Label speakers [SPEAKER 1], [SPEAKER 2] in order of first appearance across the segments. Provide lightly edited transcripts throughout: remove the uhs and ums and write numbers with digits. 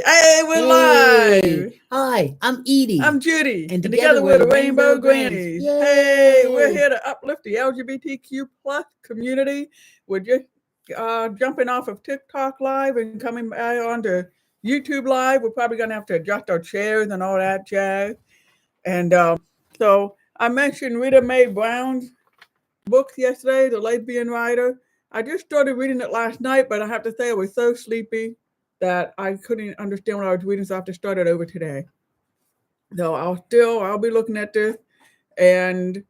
[SPEAKER 1] Hey, we're live.
[SPEAKER 2] Hi, I'm Edie.
[SPEAKER 1] I'm Judy.
[SPEAKER 2] And
[SPEAKER 1] together we're the Rainbow Grannies. Hey, we're
[SPEAKER 2] Yay!
[SPEAKER 1] here to uplift the LGBTQ plus community. We're just jumping off of TikTok Live and coming onto YouTube Live. We're probably going to have to adjust our chairs and all that jazz. And so I mentioned Rita Mae Brown's book yesterday, The Lesbian Writer. I just started reading it last night, but I have to say I was so sleepy that I couldn't understand what I was reading, so I have to start it over today. So I'll be looking at this, and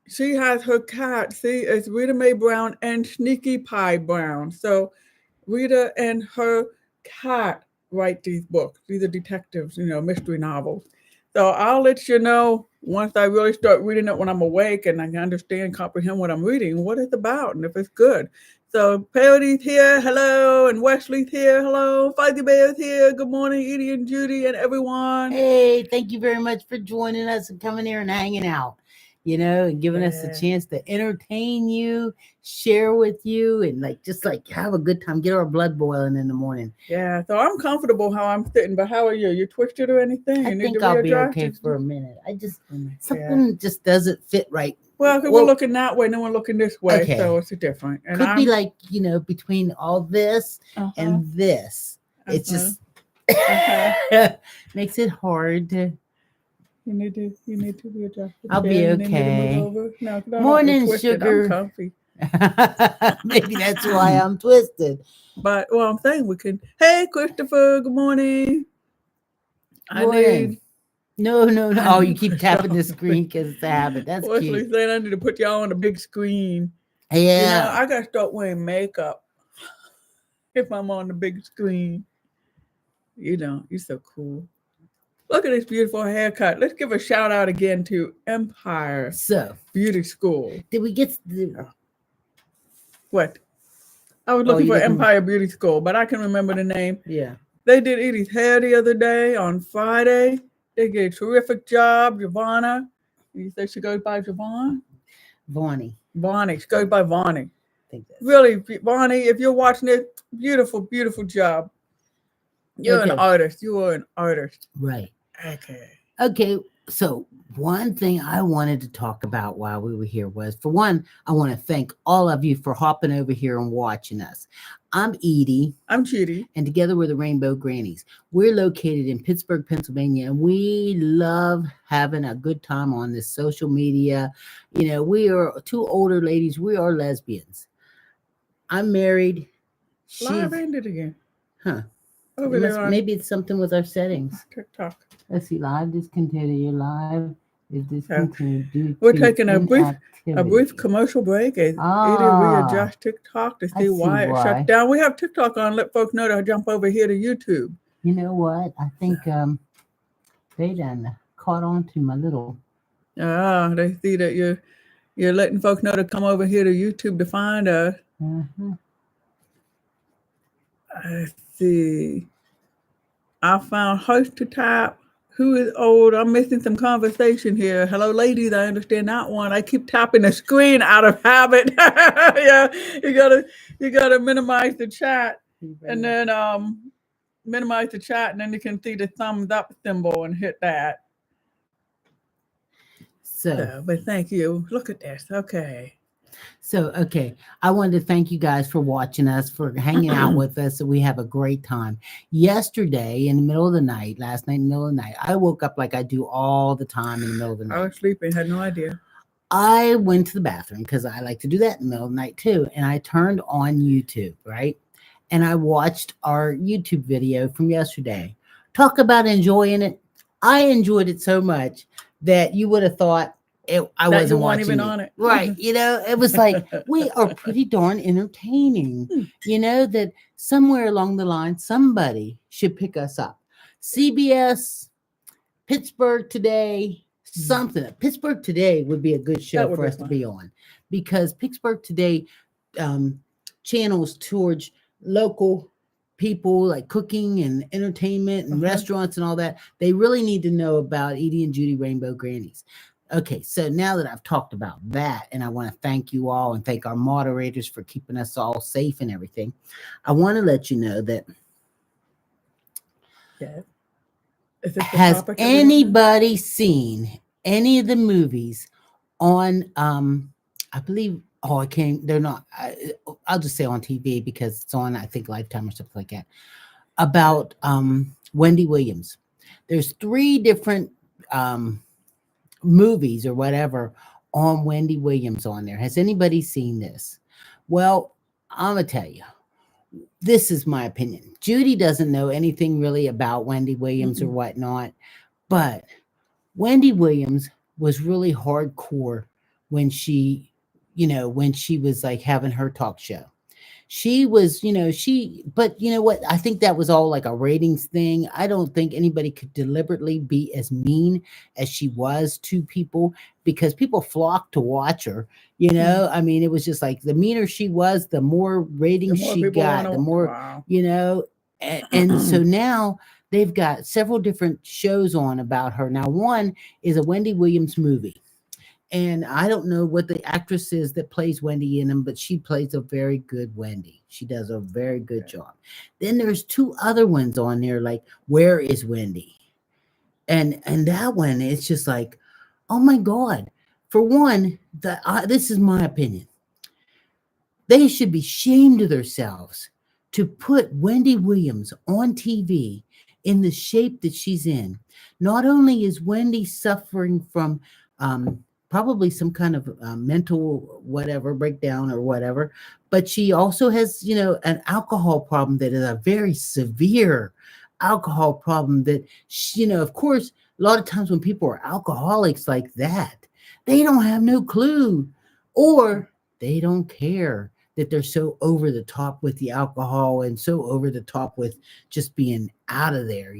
[SPEAKER 1] she has her cat. See, it's Rita Mae Brown and Sneaky Pie Brown. So Rita and her cat write these books. These are detectives, mystery novels. So I'll let you know once I really start reading it when I'm awake and I can understand, comprehend what I'm reading, what it's about, and if it's good. So Parody's here, hello, and Wesley's here, hello. Fuzzy Bear's here, good morning, Edie and Judy and everyone.
[SPEAKER 2] Hey, thank you very much for joining us and coming here and hanging out, and giving us a chance to entertain you, share with you, and just have a good time, get our blood boiling in the morning.
[SPEAKER 1] Yeah, so I'm comfortable how I'm sitting, but how are you? You twisted or anything?
[SPEAKER 2] I
[SPEAKER 1] You
[SPEAKER 2] think I'll be okay for a minute. Something just doesn't fit right.
[SPEAKER 1] Well, we're looking that way, no one looking this way, okay. So it's different.
[SPEAKER 2] And could be between all this and this. It's just makes it hard to.
[SPEAKER 1] You need to readjust.
[SPEAKER 2] I'll be okay.
[SPEAKER 1] No,
[SPEAKER 2] morning, sugar.
[SPEAKER 1] I'm comfy.
[SPEAKER 2] Maybe that's why I'm twisted.
[SPEAKER 1] But I'm saying we can. Hey, Christopher. Good morning.
[SPEAKER 2] No. Oh, you keep tapping the screen because it's a habit. That's
[SPEAKER 1] Wesley
[SPEAKER 2] cute.
[SPEAKER 1] Saying I need to put y'all on the big screen.
[SPEAKER 2] Yeah.
[SPEAKER 1] I gotta start wearing makeup if I'm on the big screen. You're so cool. Look at this beautiful haircut. Let's give a shout out again to Empire Beauty School.
[SPEAKER 2] Did we get
[SPEAKER 1] what? I was looking for Empire Beauty School, but I can remember the name.
[SPEAKER 2] Yeah.
[SPEAKER 1] They did Edie's hair the other day on Friday. They did a terrific job. Giovanna. You say she goes by Giovanna?
[SPEAKER 2] Vonnie.
[SPEAKER 1] She goes by Vonnie. Really, Vonnie, if you're watching it, beautiful, beautiful job. You're an artist. You are an artist.
[SPEAKER 2] Right.
[SPEAKER 1] Okay.
[SPEAKER 2] So one thing I wanted to talk about while we were here was, for one, I want to thank all of you for hopping over here and watching us. I'm Edie.
[SPEAKER 1] I'm Judy.
[SPEAKER 2] And together we're the Rainbow Grannies. We're located in Pittsburgh, Pennsylvania, and we love having a good time on this social media. We are two older ladies. We are lesbians. I'm married.
[SPEAKER 1] Live ended again.
[SPEAKER 2] Huh. Maybe it's something with our settings.
[SPEAKER 1] TikTok.
[SPEAKER 2] Let's see. Live discontinued. Live is discontinued.
[SPEAKER 1] We're taking a brief commercial break. Edie readjust TikTok to see why it shut down. We have TikTok on. Let folks know to jump over here to YouTube.
[SPEAKER 2] You know what? I think they done caught on to my little.
[SPEAKER 1] They see that you're letting folks know to come over here to YouTube to find us.
[SPEAKER 2] Mm-hmm.
[SPEAKER 1] Let's see. I found host to tap. Who is old? I'm missing some conversation here. Hello, ladies. I understand that one. I keep tapping the screen out of habit. Yeah, you gotta minimize the chat, and then minimize the chat, and then you can see the thumbs up symbol and hit that. So, but thank you. Look at this. Okay.
[SPEAKER 2] So, I wanted to thank you guys for watching us, for hanging out with us, so we have a great time. Yesterday, in the middle of the night, last night in the middle of the night, I woke up like I do all the time in the middle of the night.
[SPEAKER 1] I was sleeping, had no idea.
[SPEAKER 2] I went to the bathroom because I like to do that in the middle of the night too, and I turned on YouTube, right? And I watched our YouTube video from yesterday. Talk about enjoying it. I enjoyed it so much that you would have thought, I wasn't watching
[SPEAKER 1] even on it.
[SPEAKER 2] Right. It was like, we are pretty darn entertaining. That somewhere along the line, somebody should pick us up. CBS, Pittsburgh Today, something. Pittsburgh Today would be a good show for us to be on, because Pittsburgh Today channels towards local people, like cooking and entertainment and restaurants and all that. They really need to know about Edie and Judy Rainbow Grannies. Okay, so now that I've talked about that, and I want to thank you all and thank our moderators for keeping us all safe and everything, I want to let you know that
[SPEAKER 1] Yeah. Is this the
[SPEAKER 2] Has
[SPEAKER 1] topic that we don't know?
[SPEAKER 2] anybody seen any of the movies on I believe I can't they're not I'll just say on TV because it's on I think Lifetime or something like that about Wendy Williams. There's 3 different movies or whatever on Wendy Williams on there. Has anybody seen this? Well, I'm gonna tell you. This is my opinion. Judy doesn't know anything really about Wendy Williams or
[SPEAKER 1] Mm-mm.
[SPEAKER 2] whatnot, but Wendy Williams was really hardcore when when she was like having her talk show. She was, but you know what? I think that was all like a ratings thing. I don't think anybody could deliberately be as mean as she was to people because people flocked to watch her. I mean, it was just like the meaner she was, the more
[SPEAKER 1] The
[SPEAKER 2] ratings
[SPEAKER 1] more
[SPEAKER 2] she
[SPEAKER 1] people want
[SPEAKER 2] got,
[SPEAKER 1] to,
[SPEAKER 2] the more,
[SPEAKER 1] wow.
[SPEAKER 2] and so now they've got several different shows on about her. Now, one is a Wendy Williams movie. And I don't know what the actress is that plays Wendy in them, but she plays a very good Wendy. She does a very good job. Then there's 2 other ones on there, like Where is Wendy? And that one, it's just like, oh my God. For one, this is my opinion. They should be ashamed of themselves to put Wendy Williams on TV in the shape that she's in. Not only is Wendy suffering from probably some kind of mental whatever breakdown or whatever, but she also has, an alcohol problem that is a very severe alcohol problem that of course, a lot of times when people are alcoholics like that, they don't have no clue or they don't care that they're so over the top with the alcohol and so over the top with just being out of there.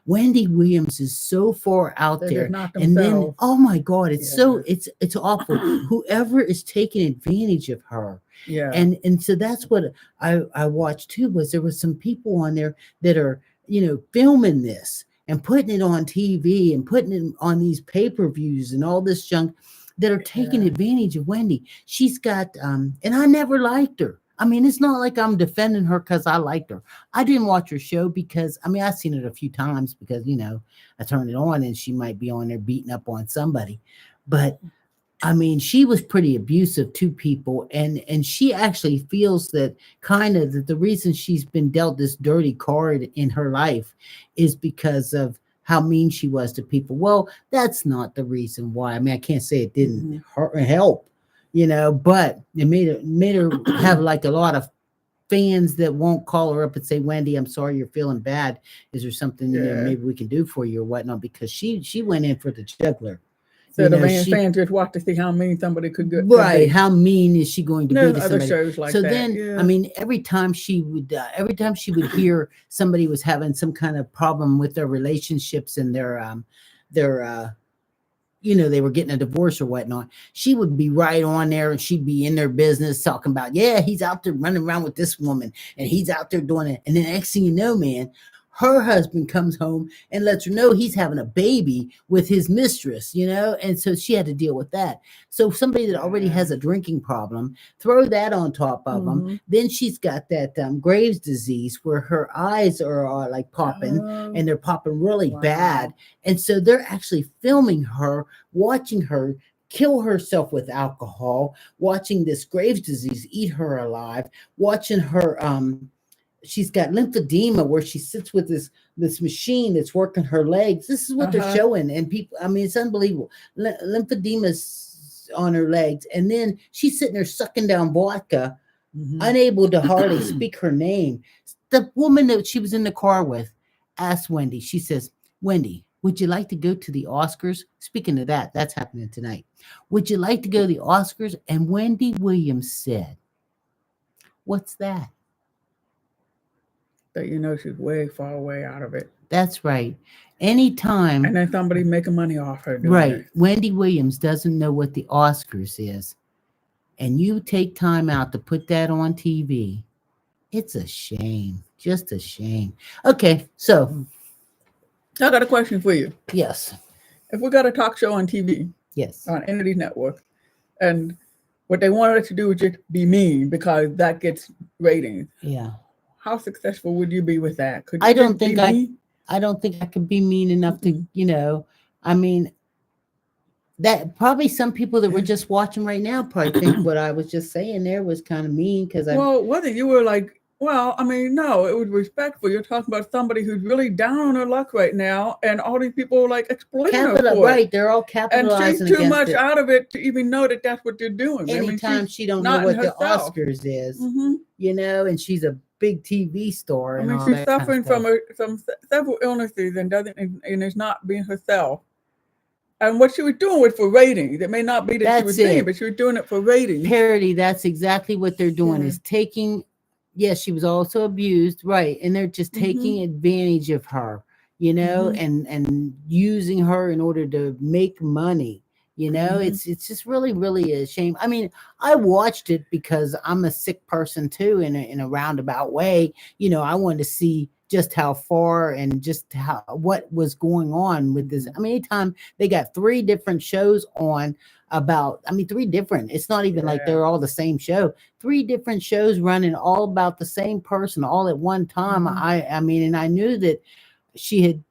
[SPEAKER 2] Wendy Williams is so far out
[SPEAKER 1] They're
[SPEAKER 2] there,
[SPEAKER 1] just not
[SPEAKER 2] and then
[SPEAKER 1] themselves.
[SPEAKER 2] oh my God, it's so
[SPEAKER 1] Yeah.
[SPEAKER 2] it's awful. Whoever is taking advantage of her,
[SPEAKER 1] Yeah.
[SPEAKER 2] and so that's what I watched too. Was there was some people on there that are filming this and putting it on TV and putting it on these pay-per-views and all this junk that are taking
[SPEAKER 1] Yeah.
[SPEAKER 2] advantage of Wendy. She's got and I never liked her. I mean, it's not like I'm defending her because I liked her. I didn't watch her show because I mean I've seen it a few times because I turned it on and she might be on there beating up on somebody. But I mean, she was pretty abusive to people, and she actually feels that kind of that the reason she's been dealt this dirty card in her life is because of how mean she was to people. Well, that's not the reason why. I mean, I can't say it didn't hurt or help, but it made her have like a lot of fans that won't call her up and say, Wendy, I'm sorry you're feeling bad. Is there something
[SPEAKER 1] Yeah.
[SPEAKER 2] maybe we can do for you or whatnot? Because she went in for the juggler.
[SPEAKER 1] So the fans just watch to see how mean somebody could get.
[SPEAKER 2] Right. How mean is she going to
[SPEAKER 1] No
[SPEAKER 2] be to
[SPEAKER 1] other
[SPEAKER 2] somebody?
[SPEAKER 1] shows like
[SPEAKER 2] So
[SPEAKER 1] that.
[SPEAKER 2] then,
[SPEAKER 1] Yeah.
[SPEAKER 2] I mean, every time she would hear somebody was having some kind of problem with their relationships and their they were getting a divorce or whatnot, she would be right on there and she'd be in their business talking about, yeah, he's out there running around with this woman and he's out there doing it. And then next thing you know, man, her husband comes home and lets her know he's having a baby with his mistress, and so she had to deal with that. So somebody that already has a drinking problem, throw that on top of them. Then she's got that Graves' disease where her eyes are like popping and they're popping really bad. And so they're actually filming her, watching her kill herself with alcohol, watching this Graves' disease eat her alive, watching her she's got lymphedema where she sits with this machine that's working her legs. This is what they're showing. And people, I mean, it's unbelievable. Lymphedema's on her legs. And then she's sitting there sucking down vodka, unable to hardly speak her name. The woman that she was in the car with asked Wendy, she says, Wendy, would you like to go to the Oscars? Speaking of that, that's happening tonight. Would you like to go to the Oscars? And Wendy Williams said, what's that?
[SPEAKER 1] That she's way far away out of it.
[SPEAKER 2] That's right. Anytime.
[SPEAKER 1] And then somebody making money off her.
[SPEAKER 2] Right.
[SPEAKER 1] It.
[SPEAKER 2] Wendy Williams doesn't know what the Oscars is. And you take time out to put that on TV. It's a shame. Just a shame. Okay. So.
[SPEAKER 1] I got a question for you.
[SPEAKER 2] Yes.
[SPEAKER 1] If we got a talk show on TV.
[SPEAKER 2] Yes.
[SPEAKER 1] On Entity Network. And what they wanted us to do is just be mean because that gets ratings.
[SPEAKER 2] Yeah.
[SPEAKER 1] How successful would you be with that?
[SPEAKER 2] I don't think I don't think I could be mean enough to, I mean, that probably some people that were just watching right now probably think what I was just saying there was kind of mean because
[SPEAKER 1] Well, whether you were like, well, I mean, no, it was respectful. You're talking about somebody who's really down on her luck right now, and all these people are like exploiting her for
[SPEAKER 2] right.
[SPEAKER 1] it.
[SPEAKER 2] They're all
[SPEAKER 1] And she's
[SPEAKER 2] capitalizing
[SPEAKER 1] too
[SPEAKER 2] against
[SPEAKER 1] much
[SPEAKER 2] it.
[SPEAKER 1] out of it to even know that that's what they're doing. I mean,
[SPEAKER 2] Anytime
[SPEAKER 1] she's
[SPEAKER 2] she don't know
[SPEAKER 1] not in
[SPEAKER 2] what the
[SPEAKER 1] herself.
[SPEAKER 2] Oscars is,
[SPEAKER 1] Hmm.
[SPEAKER 2] and she's a big TV star
[SPEAKER 1] I
[SPEAKER 2] and
[SPEAKER 1] mean,
[SPEAKER 2] all
[SPEAKER 1] she's
[SPEAKER 2] that kind of
[SPEAKER 1] suffering
[SPEAKER 2] stuff.
[SPEAKER 1] from several illnesses and doesn't and is not being herself. And what she was doing was for ratings. It may not be that she was
[SPEAKER 2] That's
[SPEAKER 1] being,
[SPEAKER 2] it.
[SPEAKER 1] but she was doing it for ratings.
[SPEAKER 2] Parody. That's exactly what they're doing.
[SPEAKER 1] Yeah.
[SPEAKER 2] Is taking. Yes, she was also abused, right? And they're just
[SPEAKER 1] Hmm.
[SPEAKER 2] taking advantage of her,
[SPEAKER 1] Hmm.
[SPEAKER 2] and using her in order to make money.
[SPEAKER 1] Hmm.
[SPEAKER 2] It's just really, really a shame. I mean, I watched it because I'm a sick person too, in a roundabout way. I wanted to see just how far and just how what was going on with this. I mean, anytime they got three different shows on about, I mean, three different. It's not even like
[SPEAKER 1] Yeah.
[SPEAKER 2] they're all the same show. Three different shows running all about the same person all at one time.
[SPEAKER 1] Hmm.
[SPEAKER 2] I mean, and I knew that she had.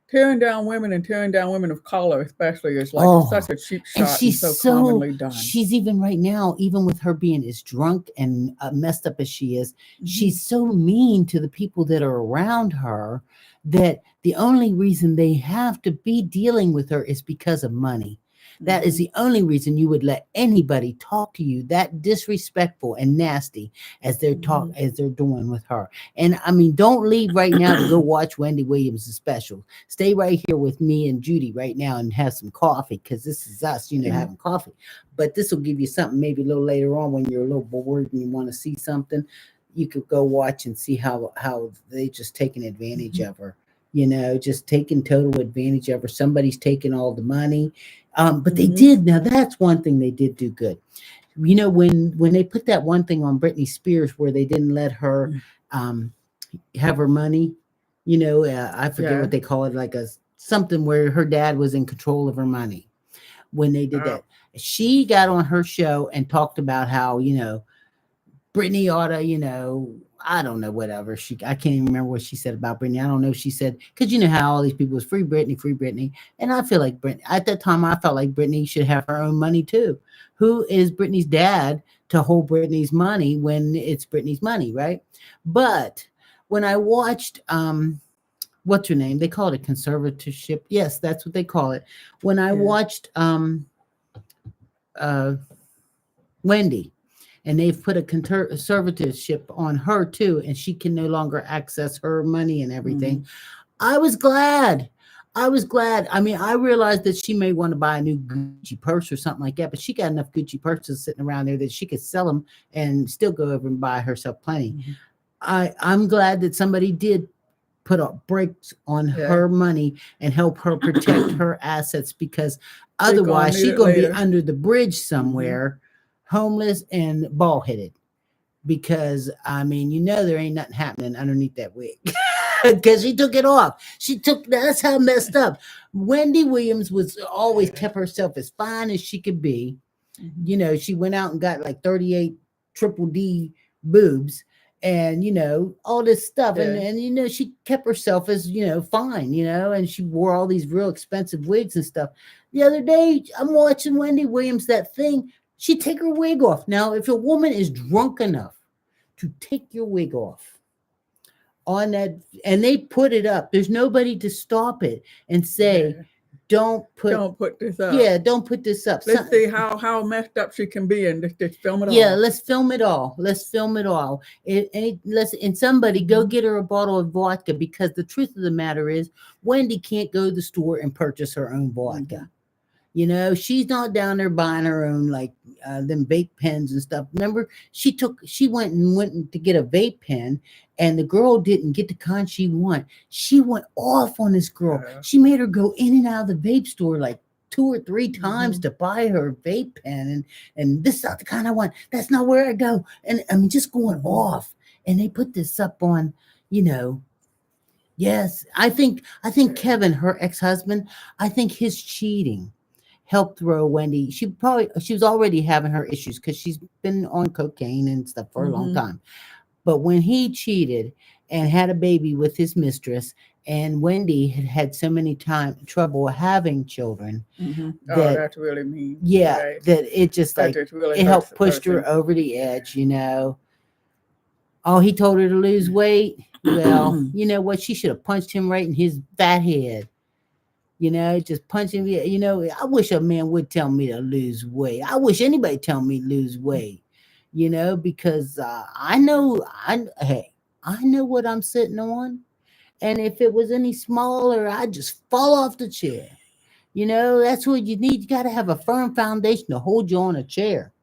[SPEAKER 1] Tearing down women and tearing down women of color, especially, is like
[SPEAKER 2] Oh,
[SPEAKER 1] such a cheap
[SPEAKER 2] and
[SPEAKER 1] shot and so commonly done.
[SPEAKER 2] she's even right now, even with her being as drunk and messed up as she is,
[SPEAKER 1] Hmm.
[SPEAKER 2] she's so mean to the people that are around her that the only reason they have to be dealing with her is because of money. That is
[SPEAKER 1] Hmm.
[SPEAKER 2] the only reason you would let anybody talk to you that disrespectful and nasty
[SPEAKER 1] Hmm.
[SPEAKER 2] as they're doing with her. And I mean, don't leave right now to go watch Wendy Williams' special. Stay right here with me and Judy right now and have some coffee because this is us,
[SPEAKER 1] Yeah.
[SPEAKER 2] having coffee. But this will give you something maybe a little later on when you're a little bored and you want to see something. You could go watch and see how they just taking advantage
[SPEAKER 1] Hmm.
[SPEAKER 2] of her. Just taking total advantage of her. Somebody's taking all the money. But they
[SPEAKER 1] Hmm.
[SPEAKER 2] did. Now that's one thing they did do good. When they put that one thing on Britney Spears where they didn't let her um, have her money. I forget
[SPEAKER 1] Yeah.
[SPEAKER 2] what they call it, like a something where her dad was in control of her money. When they did that, she got on her show and talked about how Brittany ought to, I don't know, whatever. I can't even remember what she said about Brittany. I don't know if she said, because you know how all these people was free Brittany, free Brittany. And I feel like Brittany, at that time, I felt like Brittany should have her own money too. Who is Brittany's dad to hold Brittany's money when it's Brittany's money, right? But when I watched, what's her name? They call it a conservatorship. Yes, that's what they call it. When I
[SPEAKER 1] Yeah.
[SPEAKER 2] watched, uh, Wendy, and they've put a conservatorship on her too, and she can no longer access her money and everything.
[SPEAKER 1] Hmm.
[SPEAKER 2] I was glad. I was glad. I mean, I realized that she may want to buy a new Gucci purse or something like that, but she got enough Gucci purses sitting around there that she could sell them and still go over and buy herself plenty.
[SPEAKER 1] Hmm.
[SPEAKER 2] I'm glad that somebody did put up brakes on
[SPEAKER 1] Yeah.
[SPEAKER 2] her money and help her protect her assets because
[SPEAKER 1] She gonna
[SPEAKER 2] otherwise
[SPEAKER 1] need
[SPEAKER 2] she's
[SPEAKER 1] it
[SPEAKER 2] gonna be
[SPEAKER 1] later.
[SPEAKER 2] under the bridge
[SPEAKER 1] Hmm.
[SPEAKER 2] somewhere, homeless and bald headed. Because I mean, there ain't nothing happening underneath that wig. Because she took it off. That's how messed up. Wendy Williams was always kept herself as fine as she could be.
[SPEAKER 1] Hmm.
[SPEAKER 2] She went out and got like 38 triple D boobs and all this stuff. And
[SPEAKER 1] Yeah.
[SPEAKER 2] she kept herself as, fine, and she wore all these real expensive wigs and stuff. The other day, I'm watching Wendy Williams, that thing. She take her wig off. Now, if a woman is drunk enough to take your wig off on that, and they put it up, there's nobody to stop it and say,
[SPEAKER 1] Yeah.
[SPEAKER 2] don't put,
[SPEAKER 1] Don't put this up.
[SPEAKER 2] yeah, don't put this up.
[SPEAKER 1] Let's see how messed up she can be and just film it
[SPEAKER 2] Yeah,
[SPEAKER 1] all.
[SPEAKER 2] let's film it all. Let's film it all. And somebody go
[SPEAKER 1] Hmm.
[SPEAKER 2] get her a bottle of vodka because the truth of the matter is Wendy can't go to the store and purchase her own vodka.
[SPEAKER 1] Hmm.
[SPEAKER 2] She's not down there buying her own like them vape pens and stuff. Remember, she went to get a vape pen, and the girl didn't get the kind she want. She went off on this girl. She made her go in and out of the vape store like 2 or 3 times
[SPEAKER 1] Hmm.
[SPEAKER 2] to buy her vape pen, and this is not the kind I want. That's not where I go. And I mean, just going
[SPEAKER 1] Hmm.
[SPEAKER 2] off. And they put this up on, you know. Yes, I think Kevin, her ex-husband, I think his cheating helped throw Wendy. She was already having her issues because she's been on cocaine and stuff for a long
[SPEAKER 1] Hmm.
[SPEAKER 2] time. But when he cheated and had a baby with his mistress. And Wendy had had so many trouble having children
[SPEAKER 1] Oh,
[SPEAKER 2] that,
[SPEAKER 1] that's really mean.
[SPEAKER 2] yeah,
[SPEAKER 1] Right.
[SPEAKER 2] that it just
[SPEAKER 1] That
[SPEAKER 2] like
[SPEAKER 1] just really
[SPEAKER 2] it helped
[SPEAKER 1] hurts a
[SPEAKER 2] push her
[SPEAKER 1] person.
[SPEAKER 2] over the edge, you know. Oh, he told her to lose weight. Well, you know what? She should have punched him right in his fat head. You know, just punch him. You know, I wish a man would tell me to lose weight. I wish anybody tell me to lose weight. You know, because I know, hey, I know what I'm sitting on, and if it was any smaller, I'd just fall off the chair. You know, that's what you need. You got to have a firm foundation to hold you on a chair.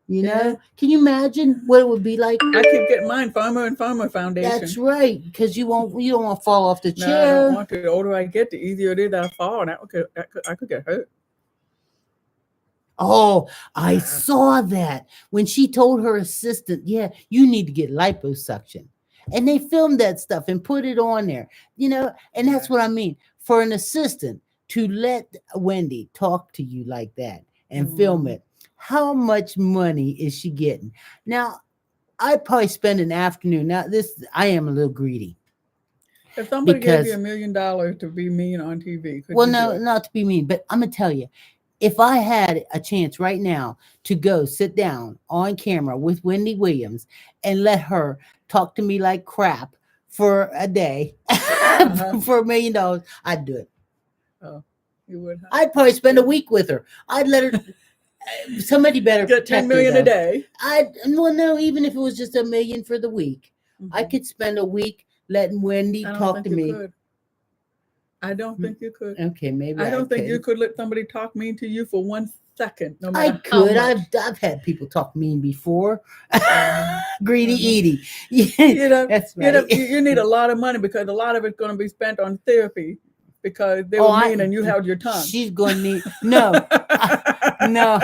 [SPEAKER 2] You
[SPEAKER 1] Yeah.
[SPEAKER 2] know, can you imagine what it would be like?
[SPEAKER 1] I keep getting mine firmer and firmer foundation.
[SPEAKER 2] That's right, because you don't want to fall off the
[SPEAKER 1] No, I don't
[SPEAKER 2] chair.
[SPEAKER 1] want to. The older I get, the easier it is that I fall, and I could get hurt.
[SPEAKER 2] Oh, I
[SPEAKER 1] Yeah.
[SPEAKER 2] saw that when she told her assistant, yeah, you need to get liposuction. And they filmed that stuff and put it on there, you know, and that's
[SPEAKER 1] Yeah.
[SPEAKER 2] what I mean. For an assistant to let Wendy talk to you like that and film it, how much money is she getting? Now, I'd probably spend an afternoon. Now, I am a little greedy.
[SPEAKER 1] If somebody gave you
[SPEAKER 2] Because,
[SPEAKER 1] $1 million to be mean on TV, could
[SPEAKER 2] well,
[SPEAKER 1] you do
[SPEAKER 2] no,
[SPEAKER 1] it?
[SPEAKER 2] not to be mean, but I'm going to tell you, if I had a chance right now to go sit down on camera with Wendy Williams and let her talk to me like crap for a day for $1 million, I'd do it.
[SPEAKER 1] Oh, you would. Huh?
[SPEAKER 2] I'd probably spend a week with her. I'd let her. Somebody better
[SPEAKER 1] Get 10 million a day.
[SPEAKER 2] Well, no, even if it was just $1 million for the week, I could spend a week letting Wendy
[SPEAKER 1] I don't
[SPEAKER 2] talk
[SPEAKER 1] think
[SPEAKER 2] to
[SPEAKER 1] you
[SPEAKER 2] me.
[SPEAKER 1] could. I don't think you could.
[SPEAKER 2] Okay, maybe
[SPEAKER 1] I don't think
[SPEAKER 2] could.
[SPEAKER 1] you could let somebody talk mean to you for 1 second. No
[SPEAKER 2] I
[SPEAKER 1] matter
[SPEAKER 2] could.
[SPEAKER 1] how much.
[SPEAKER 2] I've had people talk mean before. Greedy Edie.
[SPEAKER 1] You know,
[SPEAKER 2] That's right.
[SPEAKER 1] you need a lot of money because a lot of it's going to be spent on therapy because they were mean and you held your tongue.
[SPEAKER 2] She's going to need no. No.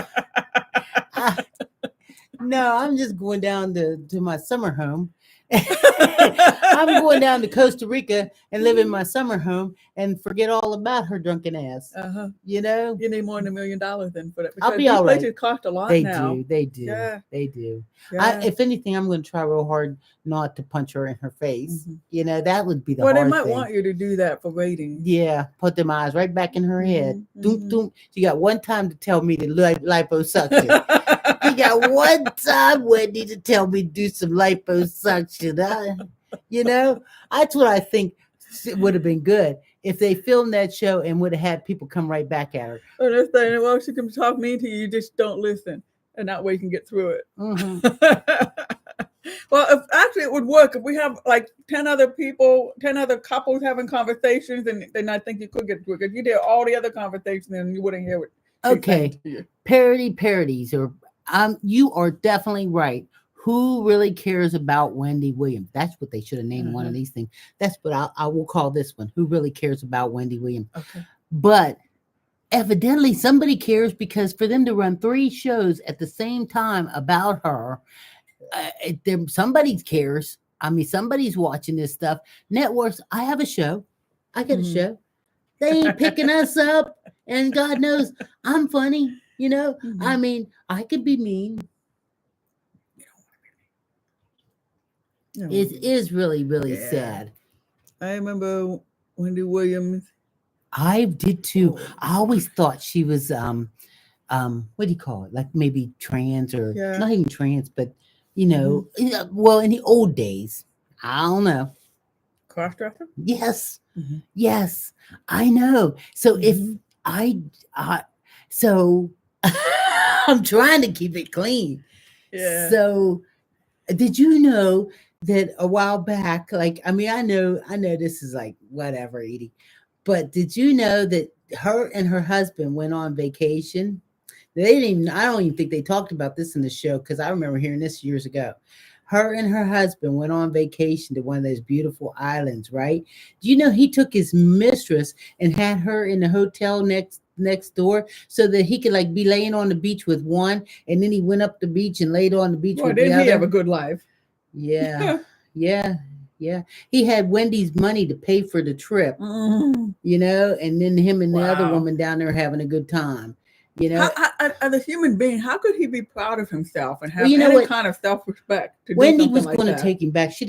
[SPEAKER 2] No, I'm just going down to my summer home. I'm going down to Costa Rica and live in my summer home and forget all about her drunken ass. You know,
[SPEAKER 1] you need more than $1 million then for that.
[SPEAKER 2] I'll be all right.
[SPEAKER 1] Places cost a lot
[SPEAKER 2] They
[SPEAKER 1] now.
[SPEAKER 2] do. They do.
[SPEAKER 1] Yeah.
[SPEAKER 2] They do.
[SPEAKER 1] Yeah.
[SPEAKER 2] If anything, I'm going to try real hard not to punch her in her face. You know, that would be the
[SPEAKER 1] well,
[SPEAKER 2] hard
[SPEAKER 1] they might
[SPEAKER 2] thing.
[SPEAKER 1] want you to do that for ratings.
[SPEAKER 2] Yeah, put them eyes right back in her head. Doom, doom. She got one time to tell me to liposuction. You got one time, Wendy, to tell me to do some liposuction. You know, that's what I think would have been good if they filmed that show and would have had people come right back at her.
[SPEAKER 1] Oh, they're saying, well, she can talk mean to you, you just don't listen. And that way you can get through it. Well, actually, it would work if we have like 10 other couples having conversations, and then I think you could get through it. If you did all the other conversations, then you wouldn't hear it.
[SPEAKER 2] Okay, parodies, or you are definitely right. Who really cares about Wendy Williams? That's what they should have named one of these things. That's what I will call this one. Who really cares about Wendy Williams? Okay. But evidently somebody cares, because for them to run 3 shows at the same time about her, somebody cares. I mean, somebody's watching this stuff. Networks, I have a show. I got a show. They ain't picking us up. And God knows I'm funny. You know, I mean, I could be mean. It is really, really sad.
[SPEAKER 1] I remember Wendy Williams.
[SPEAKER 2] I did too. I always thought she was what do you call it? Like maybe trans, or not even trans, but you know, well, in the old days. I don't know.
[SPEAKER 1] Cross-dresser?
[SPEAKER 2] Yes. Yes. I know. So if so I'm trying to keep it clean. Yeah. So did you know that a while back, like, I mean, I know this is like whatever, Edie, but did you know that her and her husband went on vacation? I don't even think they talked about this in the show, because I remember hearing this years ago. Her and her husband went on vacation to one of those beautiful islands, right? Do you know he took his mistress and had her in the hotel next door so that he could like be laying on the beach with one, and then he went up the beach and laid on the beach with the other?
[SPEAKER 1] Didn't he have a good life?
[SPEAKER 2] Yeah. Yeah. He had Wendy's money to pay for the trip, you know, and then him and the other woman down there having a good time. You know,
[SPEAKER 1] as a human being, how could he be proud of himself and have any kind of self-respect?
[SPEAKER 2] Wendy was going to take him back. She'd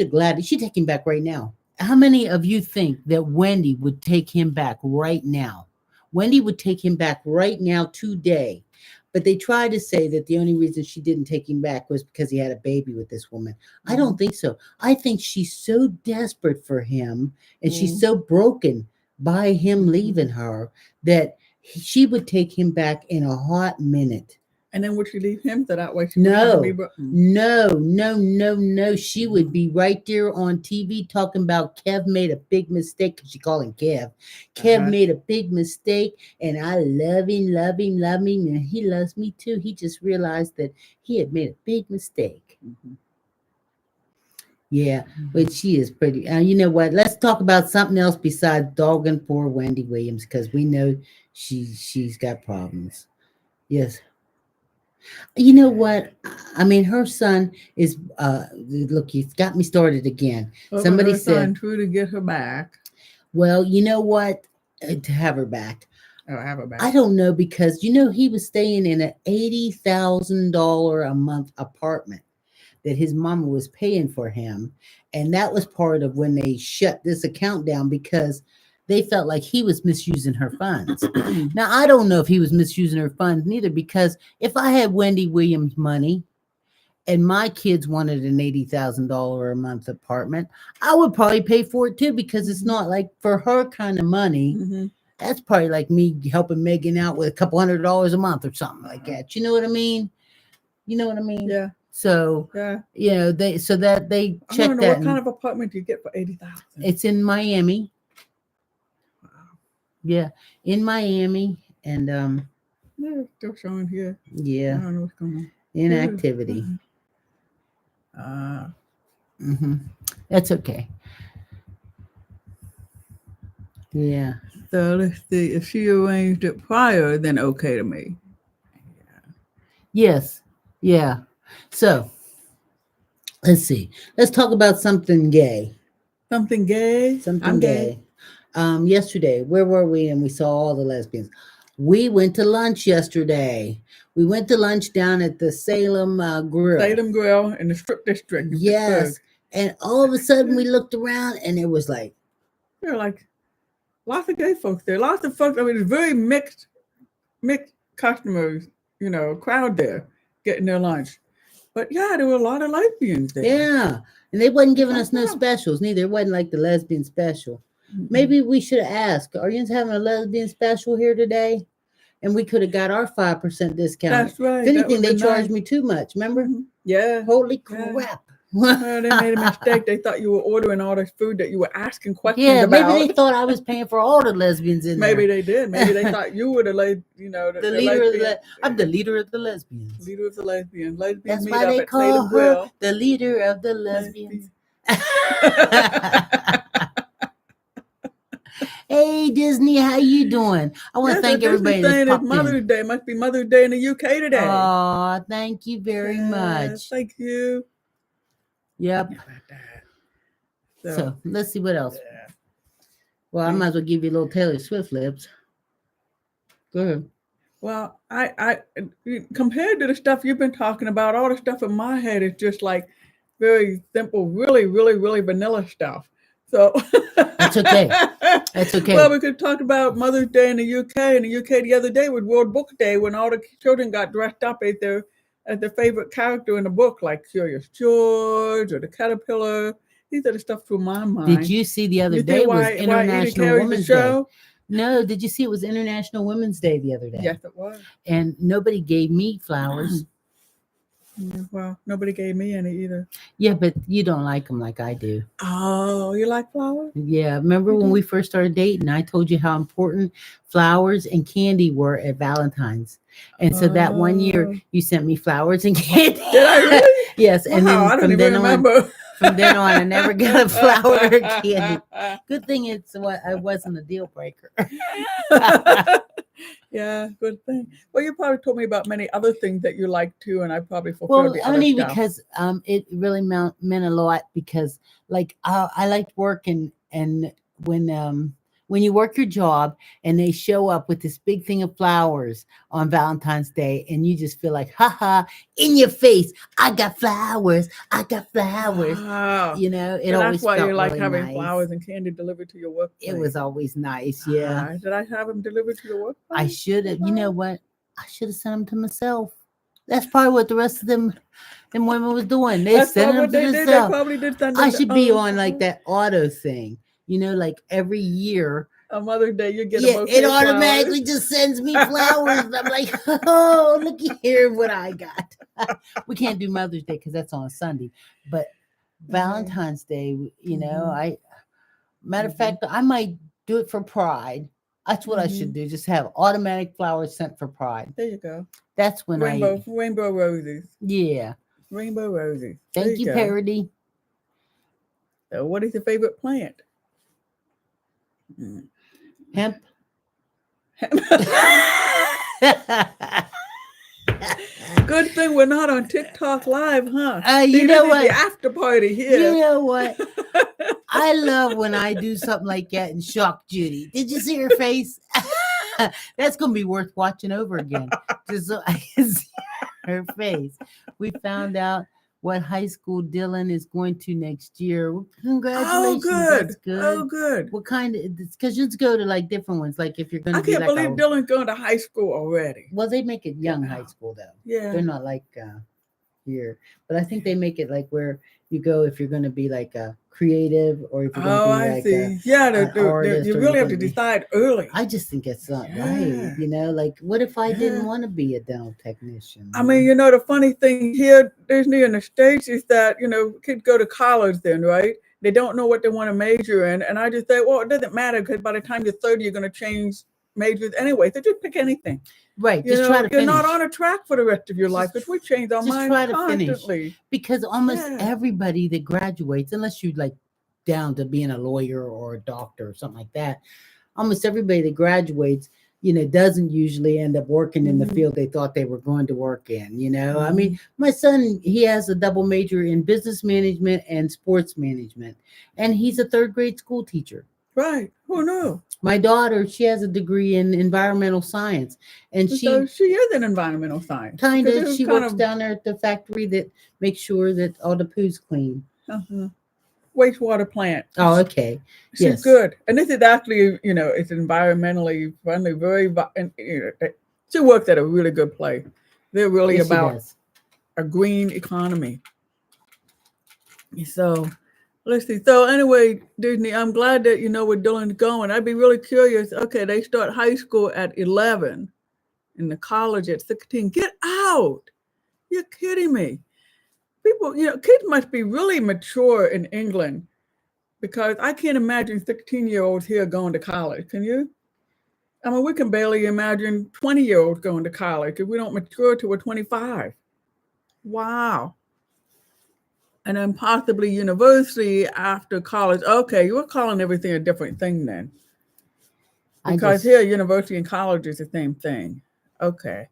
[SPEAKER 2] take him back right now. How many of you think that Wendy would take him back right now? Wendy would take him back right now today. But they try to say that the only reason she didn't take him back was because he had a baby with this woman. I don't think so. I think she's so desperate for him and she's so broken by him leaving her that she would take him back in a hot minute.
[SPEAKER 1] And then would she leave him so that way she
[SPEAKER 2] No,
[SPEAKER 1] wouldn't have to be
[SPEAKER 2] no. She would be right there on TV talking about Kev made a big mistake because she called him Kev. Kev made a big mistake, and I love him, and he loves me too. He just realized that he had made a big mistake. Yeah, but she is pretty. You know what? Let's talk about something else besides dogging poor Wendy Williams because we know she's got problems. Yes. You know what? I mean, her son is. Look, he's got me started again. Somebody said,
[SPEAKER 1] "True to get her back."
[SPEAKER 2] Well, you know what? To have her back.
[SPEAKER 1] Oh, have her back.
[SPEAKER 2] I don't know because he was staying in an $80,000 a month apartment that his mama was paying for him, and that was part of when they shut this account down because they felt like he was misusing her funds. Now, I don't know if he was misusing her funds neither, because if I had Wendy Williams money and my kids wanted an $80,000 a month apartment, I would probably pay for it too, because it's not like for her kind of money. That's probably like me helping Megan out with a couple $100 a month or something like that. You know what I mean?
[SPEAKER 1] Yeah.
[SPEAKER 2] So, they checked that.
[SPEAKER 1] I don't know what kind of apartment do you get for $80,000?
[SPEAKER 2] It's in Miami. Yeah, in Miami, and
[SPEAKER 1] they're still showing here.
[SPEAKER 2] Yeah,
[SPEAKER 1] I don't know what's going on.
[SPEAKER 2] Inactivity. That's okay. Yeah.
[SPEAKER 1] So let's see. If she arranged it prior, then okay to me.
[SPEAKER 2] Yes. Yeah. So let's see. Let's talk about something gay.
[SPEAKER 1] Something gay?
[SPEAKER 2] Something gay. Yesterday, where were we? And we saw all the lesbians. We went to lunch yesterday. We went to lunch down at the Salem Grill.
[SPEAKER 1] Salem Grill in the Strip District.
[SPEAKER 2] Yes. And all of a sudden we looked around and it was like,
[SPEAKER 1] there were like lots of gay folks there. Lots of folks. I mean, it's very mixed customers, crowd there getting their lunch. But yeah, there were a lot of lesbians there.
[SPEAKER 2] Yeah. And they wasn't giving us no specials neither. It wasn't like the lesbian special. Maybe we should have asked, are you having a lesbian special here today? And we could have got our 5% discount.
[SPEAKER 1] That's right.
[SPEAKER 2] If anything, they charged me too much. Remember?
[SPEAKER 1] Yeah.
[SPEAKER 2] Holy crap.
[SPEAKER 1] Well, they made a mistake. They thought you were ordering all this food that you were asking questions about.
[SPEAKER 2] Maybe they thought I was paying for all the lesbians in there.
[SPEAKER 1] Maybe they did. Maybe they thought you were the leader of
[SPEAKER 2] I'm the leader of the lesbians.
[SPEAKER 1] Leader of the lesbians.
[SPEAKER 2] That's why they call her the leader of the lesbians. Hey Disney, how you doing? I want to thank everybody that's popped in.
[SPEAKER 1] Mother's Day. Must be Mother's Day in the UK today.
[SPEAKER 2] Oh, thank you very much.
[SPEAKER 1] Thank you.
[SPEAKER 2] Yep. So let's see what else. Yeah. Well, I might as well give you a little Taylor Swift lips. Go ahead.
[SPEAKER 1] Well, I compared to the stuff you've been talking about, all the stuff in my head is just like very simple, really, really, really vanilla stuff. So
[SPEAKER 2] that's okay. That's okay.
[SPEAKER 1] Well, we could talk about Mother's Day in the UK. In the UK the other day was World Book Day, when all the children got dressed up as their favorite character in the book, like Curious George or the Caterpillar. These are the stuff through my mind.
[SPEAKER 2] Did you see the other day was International Women's Day? No, did you see it was International Women's Day the other day?
[SPEAKER 1] Yes, it was.
[SPEAKER 2] And nobody gave me flowers.
[SPEAKER 1] Yeah, well, nobody gave me any either.
[SPEAKER 2] Yeah, but you don't like them like I do.
[SPEAKER 1] Oh, you like flowers?
[SPEAKER 2] Yeah. Remember when we first started dating, I told you how important flowers and candy were at Valentine's. And so that one year you sent me flowers and candy.
[SPEAKER 1] Did I really?
[SPEAKER 2] Yes.
[SPEAKER 1] Wow,
[SPEAKER 2] and then
[SPEAKER 1] I don't even remember.
[SPEAKER 2] From then on, I never got a flower or candy. Good thing I wasn't a deal breaker.
[SPEAKER 1] Yeah, good thing. Well, you probably told me about many other things that you like too, and I probably fulfilled the other
[SPEAKER 2] only
[SPEAKER 1] stuff.
[SPEAKER 2] Because it really meant a lot, because like I liked work, and when when you work your job and they show up with this big thing of flowers on Valentine's Day, and you just feel like, haha, in your face, I got flowers. I got flowers.
[SPEAKER 1] Wow.
[SPEAKER 2] You know, it
[SPEAKER 1] So
[SPEAKER 2] always
[SPEAKER 1] that's why
[SPEAKER 2] felt
[SPEAKER 1] you like
[SPEAKER 2] really
[SPEAKER 1] having
[SPEAKER 2] nice.
[SPEAKER 1] flowers and candy delivered to your workplace.
[SPEAKER 2] It was always nice. Yeah.
[SPEAKER 1] Did I have them delivered to your workplace?
[SPEAKER 2] I should have. You know what? I should have sent them to myself. That's probably what the rest of them women was doing. They
[SPEAKER 1] That's
[SPEAKER 2] sent
[SPEAKER 1] probably
[SPEAKER 2] them
[SPEAKER 1] what
[SPEAKER 2] to
[SPEAKER 1] they did. They
[SPEAKER 2] themselves.
[SPEAKER 1] probably did send them
[SPEAKER 2] I
[SPEAKER 1] to
[SPEAKER 2] should be
[SPEAKER 1] other
[SPEAKER 2] on like
[SPEAKER 1] people.
[SPEAKER 2] that auto thing. You know, like every year.
[SPEAKER 1] On Mother's Day, you get a
[SPEAKER 2] Yeah,
[SPEAKER 1] bouquet
[SPEAKER 2] it
[SPEAKER 1] of flowers.
[SPEAKER 2] automatically just sends me flowers. And I'm like, oh, look here what I got. We can't do Mother's Day because that's on Sunday. But Valentine's Day, you know, matter of fact, I might do it for Pride. That's what I should do. Just have automatic flowers sent for Pride.
[SPEAKER 1] There you go.
[SPEAKER 2] That's when
[SPEAKER 1] Rainbow roses.
[SPEAKER 2] Yeah.
[SPEAKER 1] Rainbow roses.
[SPEAKER 2] Thank you,
[SPEAKER 1] go.
[SPEAKER 2] Parody.
[SPEAKER 1] So what is your favorite plant?
[SPEAKER 2] Hemp.
[SPEAKER 1] Good thing we're not on TikTok Live, huh?
[SPEAKER 2] You know what?
[SPEAKER 1] The after party here.
[SPEAKER 2] You know what? I love when I do something like that and shock Judy. Did you see her face? That's going to be worth watching over again. Just so I can see her face. We found out what high school Dylan is going to next year. Congratulations.
[SPEAKER 1] Oh, good.
[SPEAKER 2] That's good.
[SPEAKER 1] Oh, good.
[SPEAKER 2] What kind of, because you just go to like different ones. Like if you're going to
[SPEAKER 1] I can't believe
[SPEAKER 2] like
[SPEAKER 1] Dylan's going to high school already.
[SPEAKER 2] Well, they make it young high school though.
[SPEAKER 1] Yeah.
[SPEAKER 2] They're not like here. But I think they make it like where you go if you're going to be like a creative or if you're going to be like
[SPEAKER 1] see. You really have to decide early.
[SPEAKER 2] I just think it's not right. You know, like what if I didn't want to be a dental technician?
[SPEAKER 1] I mean, you know, the funny thing here, Disney in the States is that, you know, kids go to college then, right? They don't know what they want to major in. And I just say, well, it doesn't matter because by the time you're 30, you're going to change majors anyway. So just pick anything.
[SPEAKER 2] Right.
[SPEAKER 1] Just
[SPEAKER 2] try to
[SPEAKER 1] You're
[SPEAKER 2] finish.
[SPEAKER 1] not on a track for the rest of your life because we change our minds constantly.
[SPEAKER 2] Finish. Because almost everybody that graduates, unless you like down to being a lawyer or a doctor or something like that, almost everybody that graduates, you know, doesn't usually end up working in the field they thought they were going to work in, you know. I mean, my son, he has a double major in business management and sports management, and he's a third grade school teacher.
[SPEAKER 1] Right. Who knew?
[SPEAKER 2] My daughter, she has a degree in environmental science, and she
[SPEAKER 1] is in environmental science.
[SPEAKER 2] Kind of. She works down there at the factory that makes sure that all the poo's clean.
[SPEAKER 1] Wastewater plant.
[SPEAKER 2] Oh, okay.
[SPEAKER 1] She's good, and this is actually, you know, it's environmentally friendly. She works at a really good place. They're really about a green economy. So. Let's see. So anyway, Disney, I'm glad that you know where Dylan's going. I'd be really curious. Okay, they start high school at 11 and the college at 16. Get out. You're kidding me. People, you know, kids must be really mature in England because I can't imagine 16-year-olds here going to college. Can you? I mean, we can barely imagine 20-year-olds going to college if we don't mature till we're 25. Wow. And then possibly university after college. Okay, you were calling everything a different thing then. Because here, university and college is the same thing. Okay.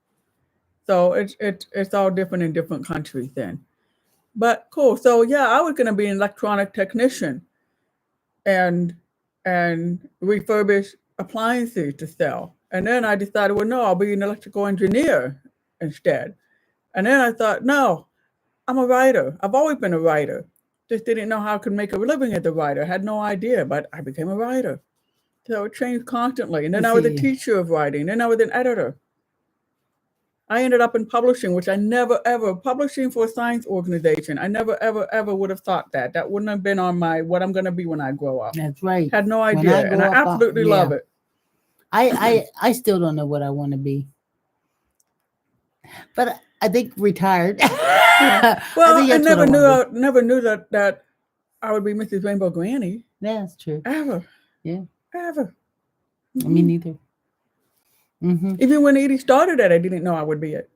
[SPEAKER 1] So it's all different in different countries then. But cool. So yeah, I was gonna be an electronic technician and refurbish appliances to sell. And then I decided, well, no, I'll be an electrical engineer instead. And then I thought, no, I'm a writer. I've always been a writer. Just didn't know how I could make a living as a writer. Had no idea, but I became a writer. So it changed constantly. And then I was a teacher of writing. Then I was an editor. I ended up in publishing, which I never, ever, publishing for a science organization. I never, ever, ever would have thought that. That wouldn't have been on my, what I'm going to be when I grow up.
[SPEAKER 2] That's right.
[SPEAKER 1] Had no idea. And I absolutely love it.
[SPEAKER 2] I still don't know what I want to be. But I think retired.
[SPEAKER 1] Well, I never knew that I would be Mrs. Rainbow Granny.
[SPEAKER 2] Yeah, that's true.
[SPEAKER 1] Ever.
[SPEAKER 2] Yeah.
[SPEAKER 1] Ever.
[SPEAKER 2] Me neither.
[SPEAKER 1] Even when Edie started it, I didn't know I would be it.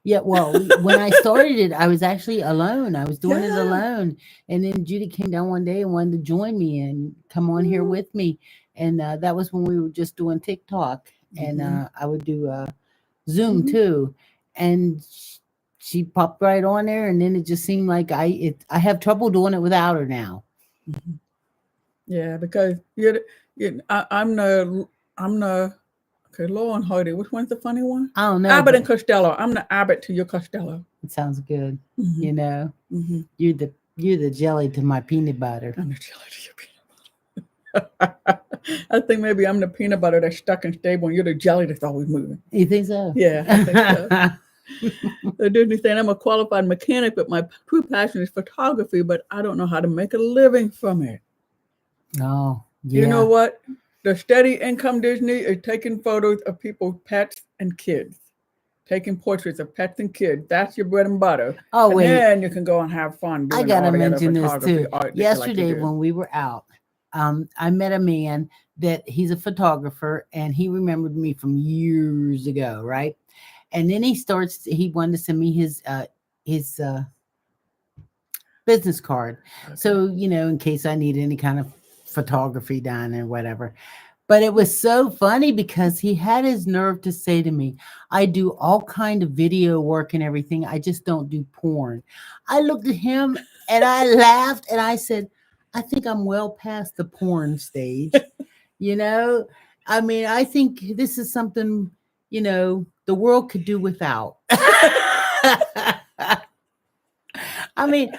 [SPEAKER 2] Yeah, well, when I started it, I was actually alone. I was doing it alone. And then Judy came down one day and wanted to join me and come on here with me. And that was when we were just doing TikTok. And I would do Zoom too. And she popped right on there. And then it just seemed like I have trouble doing it without her now.
[SPEAKER 1] Yeah, because you I'm the okay, Law and Hardy. Which one's the funny one?
[SPEAKER 2] I don't know.
[SPEAKER 1] Abbott and
[SPEAKER 2] But
[SPEAKER 1] Costello. I'm the Abbott to your Costello.
[SPEAKER 2] it sounds good.
[SPEAKER 1] Mm-hmm.
[SPEAKER 2] You know,
[SPEAKER 1] Mm-hmm.
[SPEAKER 2] you're the jelly to my peanut butter.
[SPEAKER 1] I'm the jelly to your peanut butter. I think maybe I'm the peanut butter that's stuck and stable, and you're the jelly that's always moving.
[SPEAKER 2] You think so?
[SPEAKER 1] Yeah, I think so. Disney saying I'm a qualified mechanic, but my true passion is photography, but I don't know how to make a living from it.
[SPEAKER 2] Oh, yeah.
[SPEAKER 1] You know what? The steady income Disney is taking photos of people, pets, and kids. Taking portraits of pets and kids. That's your bread and butter.
[SPEAKER 2] Oh,
[SPEAKER 1] and
[SPEAKER 2] wait.
[SPEAKER 1] then you can go and have fun doing
[SPEAKER 2] I gotta
[SPEAKER 1] all the other
[SPEAKER 2] mention this
[SPEAKER 1] photography
[SPEAKER 2] too.
[SPEAKER 1] art that you
[SPEAKER 2] Yesterday,
[SPEAKER 1] like to do.
[SPEAKER 2] when we were out, I met a man that he's a photographer, and he remembered me from years ago, right? And then he wanted to send me his business card.
[SPEAKER 1] Okay.
[SPEAKER 2] So, in case I need any kind of photography done or whatever. But it was so funny because he had his nerve to say to me, I do all kind of video work and everything. I just don't do porn. I looked at him and I laughed and I said, I think I'm well past the porn stage. I mean, I think this is something, the world could do without. I mean,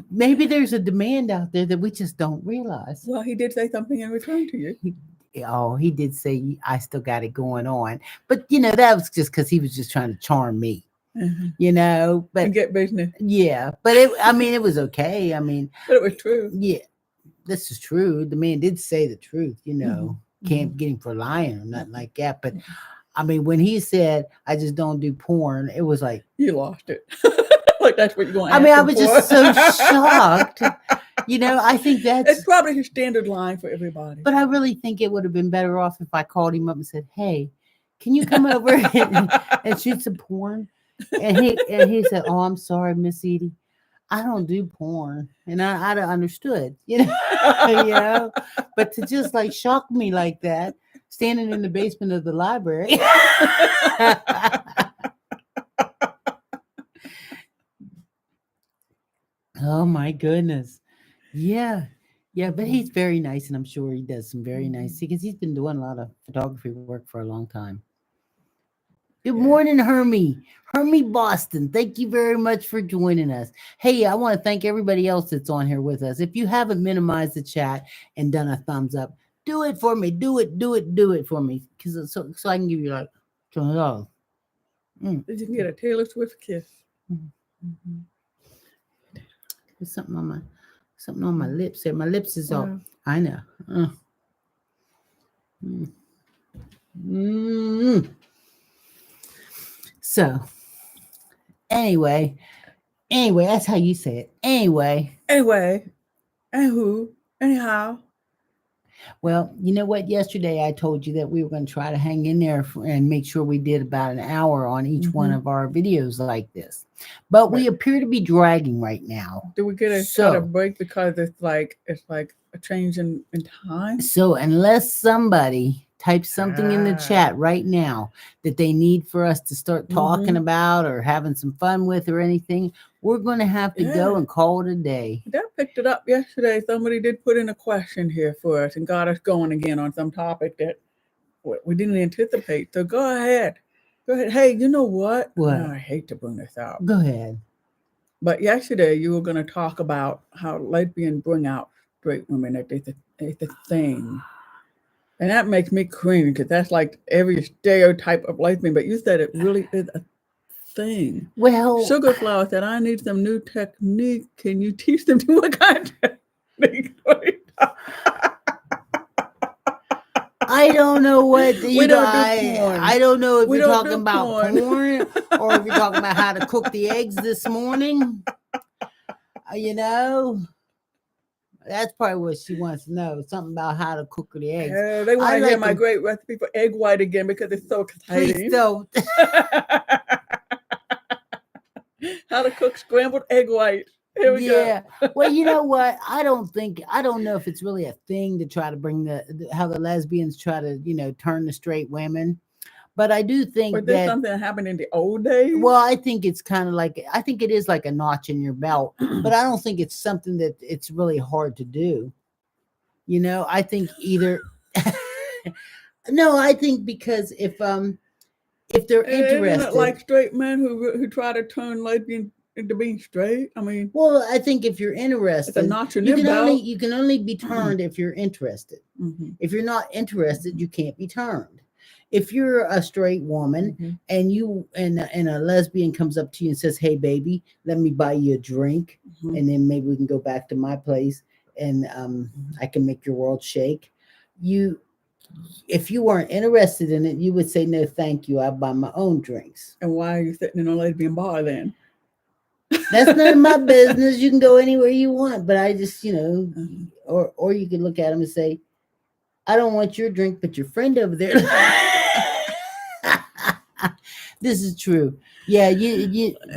[SPEAKER 2] maybe there's a demand out there that we just don't realize.
[SPEAKER 1] Well, he did say something in return to you.
[SPEAKER 2] He did say I still got it going on, but that was just because he was just trying to charm me, but
[SPEAKER 1] and get business.
[SPEAKER 2] Yeah, but it was okay.
[SPEAKER 1] But it was true.
[SPEAKER 2] Yeah, this is true. The man did say the truth. Can't get him for lying or nothing like that. But when he said I just don't do porn, it was like
[SPEAKER 1] you lost it. Like that's what you're going.
[SPEAKER 2] I was just so shocked. I think
[SPEAKER 1] it's probably his standard line for everybody.
[SPEAKER 2] But I really think it would have been better off if I called him up and said, "Hey, can you come over and shoot some porn?" And he said, "Oh, I'm sorry, Miss Edie, I don't do porn," and I'd have understood, But to just like shock me like that, standing in the basement of the library. Oh my goodness. Yeah. Yeah, but he's very nice, and I'm sure he does some very nice, because he's been doing a lot of photography work for a long time. Good morning, Hermy. Hermy Boston. Thank you very much for joining us. Hey, I want to thank everybody else that's on here with us. If you haven't minimized the chat and done a thumbs up, do it for me. Do it for me. Because so I can give you like $20.
[SPEAKER 1] Did you get a Taylor Swift kiss?
[SPEAKER 2] Mm-hmm. There's something on my lips here. My lips is all. I know. So, anyway, that's how you say it. Anyway,
[SPEAKER 1] anyhow.
[SPEAKER 2] Well, you know what? Yesterday I told you that we were going to try to hang in there and make sure we did about an hour on each one of our videos like this. But we appear to be dragging right now.
[SPEAKER 1] Do we get a short of break because it's like a change in time?
[SPEAKER 2] So unless somebody types something in the chat right now that they need for us to start talking about or having some fun with or anything, we're going to have to go and call it a day.
[SPEAKER 1] That picked it up yesterday. Somebody did put in a question here for us and got us going again on some topic that we didn't anticipate. So go ahead. Hey, you know what?
[SPEAKER 2] What?
[SPEAKER 1] I hate to bring this out.
[SPEAKER 2] Go ahead.
[SPEAKER 1] But yesterday you were going to talk about how lesbians bring out straight women, that it's a thing. And that makes me cringe because that's like every stereotype of lesbian. But you said it really is a thing.
[SPEAKER 2] Well,
[SPEAKER 1] Sugar Flower said, I need some new technique. Can you teach them to what kind of technique?
[SPEAKER 2] I don't know what
[SPEAKER 1] we don't do porn.
[SPEAKER 2] I don't know if you're talking about porn or if you're talking about how to cook the eggs this morning. That's probably what she wants to know. Something about how to cook the eggs.
[SPEAKER 1] They want to hear my great recipe for egg white again because it's so exciting.
[SPEAKER 2] Please don't.
[SPEAKER 1] How to cook scrambled egg white. Here we go.
[SPEAKER 2] Well, you know what? I don't know if it's really a thing to try to bring how the lesbians try to, turn the straight women. But I do think
[SPEAKER 1] that something that happened in the old days.
[SPEAKER 2] Well, I think it's kind of I think it is like a notch in your belt, but I don't think it's something that it's really hard to do. I think either No, I think because if they're
[SPEAKER 1] Isn't it
[SPEAKER 2] interested,
[SPEAKER 1] like straight men who try to turn lesbian into being straight? I mean,
[SPEAKER 2] well, I think if you're
[SPEAKER 1] it's a
[SPEAKER 2] interested,
[SPEAKER 1] notch in
[SPEAKER 2] you
[SPEAKER 1] their
[SPEAKER 2] can only
[SPEAKER 1] belt.
[SPEAKER 2] be turned if you're interested.
[SPEAKER 1] Mm-hmm.
[SPEAKER 2] If you're not interested, you can't be turned. If you're a straight woman
[SPEAKER 1] Mm-hmm.
[SPEAKER 2] and you and a lesbian comes up to you and says, "Hey, baby, let me buy you a drink,
[SPEAKER 1] Mm-hmm.
[SPEAKER 2] and then maybe we can go back to my place and I can make your world shake." You, if you weren't interested in it, you would say, "No, thank you. I buy my own drinks."
[SPEAKER 1] And why are you sitting in a lesbian bar then?
[SPEAKER 2] That's none of my business. You can go anywhere you want, but I just,
[SPEAKER 1] Mhm.
[SPEAKER 2] or you could look at them and say, "I don't want your drink, but your friend over there." This is true. Yeah,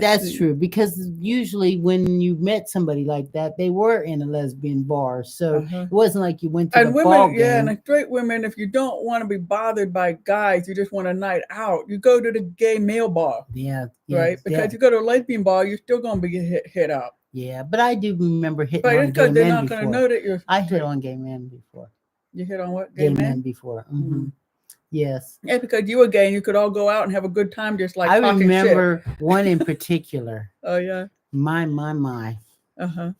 [SPEAKER 2] that's true, because usually when you met somebody like that, they were in a lesbian bar. So
[SPEAKER 1] Uh-huh.
[SPEAKER 2] it wasn't like you went to
[SPEAKER 1] And
[SPEAKER 2] the ball
[SPEAKER 1] women, yeah,
[SPEAKER 2] game.
[SPEAKER 1] and straight women, if you don't want to be bothered by guys, you just want a night out, you go to the gay male bar,
[SPEAKER 2] Yeah,
[SPEAKER 1] right? Because
[SPEAKER 2] yeah,
[SPEAKER 1] you go to a lesbian bar, you're still going to be hit up.
[SPEAKER 2] yeah. But I do remember hitting
[SPEAKER 1] But
[SPEAKER 2] on
[SPEAKER 1] it's
[SPEAKER 2] gay
[SPEAKER 1] because they're
[SPEAKER 2] men
[SPEAKER 1] not going to
[SPEAKER 2] before.
[SPEAKER 1] know that you're
[SPEAKER 2] I hit
[SPEAKER 1] straight.
[SPEAKER 2] on gay men before.
[SPEAKER 1] You hit on what?
[SPEAKER 2] Gay
[SPEAKER 1] Gay
[SPEAKER 2] men
[SPEAKER 1] men?
[SPEAKER 2] before.
[SPEAKER 1] Mm.
[SPEAKER 2] Yes.
[SPEAKER 1] Yeah, because you were gay and you could all go out and have a good time just like
[SPEAKER 2] I
[SPEAKER 1] talking shit.
[SPEAKER 2] remember one in particular.
[SPEAKER 1] Oh, yeah.
[SPEAKER 2] My.
[SPEAKER 1] Uh-huh.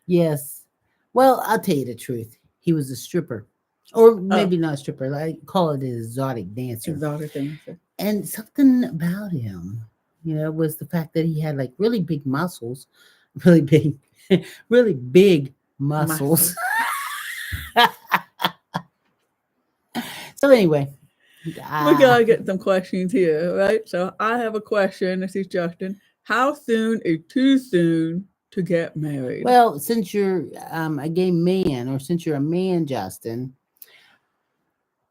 [SPEAKER 2] Yes. Well, I'll tell you the truth. He was a stripper. Or
[SPEAKER 1] Oh,
[SPEAKER 2] maybe not a stripper. I call it an exotic dancer.
[SPEAKER 1] exotic things.
[SPEAKER 2] And something about him, was the fact that he had like really big muscles. Really big, really big muscles. So anyway.
[SPEAKER 1] We gotta get some questions here, right? So I have a question. This is Justin. How soon is too soon to get married?
[SPEAKER 2] Well, since you're a gay man, or since you're a man, Justin,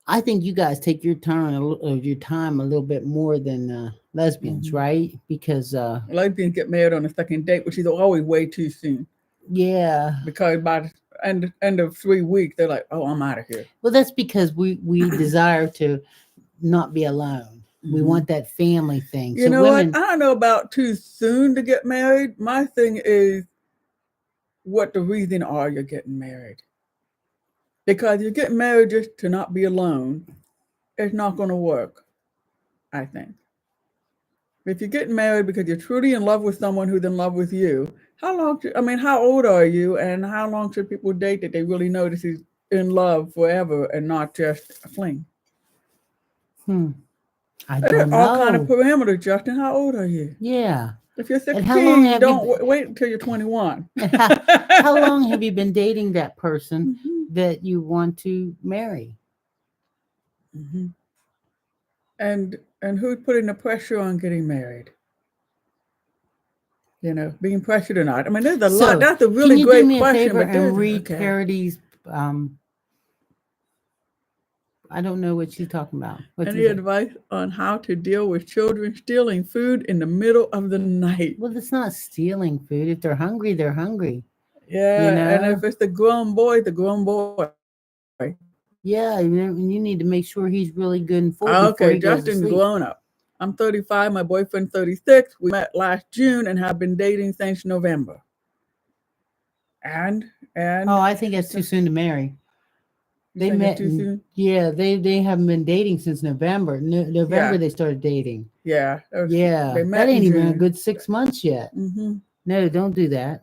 [SPEAKER 2] I think you guys take your time a little bit more than lesbians, right? Because
[SPEAKER 1] lesbians get married on the second date, which is always way too soon.
[SPEAKER 2] Yeah.
[SPEAKER 1] Because by the end of 3 weeks, they're like, "Oh, I'm out of here."
[SPEAKER 2] Well, that's because we desire to not be alone. We want that family thing.
[SPEAKER 1] You know what? I don't know about too soon to get married. My thing is, what the reason are you getting married? Because you're getting married just to not be alone, it's not going to work, I think. If you're getting married because you're truly in love with someone who's in love with you, how old are you, and how long should people date that they really know this is in love forever and not just a fling?
[SPEAKER 2] I
[SPEAKER 1] There
[SPEAKER 2] don't
[SPEAKER 1] are all kind of
[SPEAKER 2] know.
[SPEAKER 1] parameters, Justin. How old are you?
[SPEAKER 2] Yeah.
[SPEAKER 1] If you're
[SPEAKER 2] And how long
[SPEAKER 1] 16,
[SPEAKER 2] have
[SPEAKER 1] don't wait until you're 21.
[SPEAKER 2] How long have you been dating that person
[SPEAKER 1] Mhm.
[SPEAKER 2] that you want to marry?
[SPEAKER 1] Mhm. And who's putting the pressure on getting married? Being pressured or not. I mean, there's a lot. That's a really
[SPEAKER 2] can you
[SPEAKER 1] great
[SPEAKER 2] do me a
[SPEAKER 1] question.
[SPEAKER 2] favor
[SPEAKER 1] But
[SPEAKER 2] and read
[SPEAKER 1] okay.
[SPEAKER 2] Parody's? I don't know what she's talking about.
[SPEAKER 1] Any advice on how to deal with children stealing food in the middle of the night?
[SPEAKER 2] Well, it's not stealing food. If they're hungry, they're hungry.
[SPEAKER 1] Yeah, and if it's the grown boy, the grown boy.
[SPEAKER 2] Yeah, you need to make sure he's really good and full
[SPEAKER 1] Okay,
[SPEAKER 2] before he goes to
[SPEAKER 1] Justin's
[SPEAKER 2] sleep.
[SPEAKER 1] grown up. I'm 35. My boyfriend's 36. We met last June and have been dating since November. And
[SPEAKER 2] oh, I think it's too soon to marry. They met
[SPEAKER 1] too soon.
[SPEAKER 2] Yeah, they haven't been dating since November. November they started dating.
[SPEAKER 1] Yeah,
[SPEAKER 2] Yeah,
[SPEAKER 1] they met
[SPEAKER 2] that ain't
[SPEAKER 1] in
[SPEAKER 2] even a
[SPEAKER 1] June.
[SPEAKER 2] good 6 months yet.
[SPEAKER 1] Mm-hmm.
[SPEAKER 2] No, don't do that.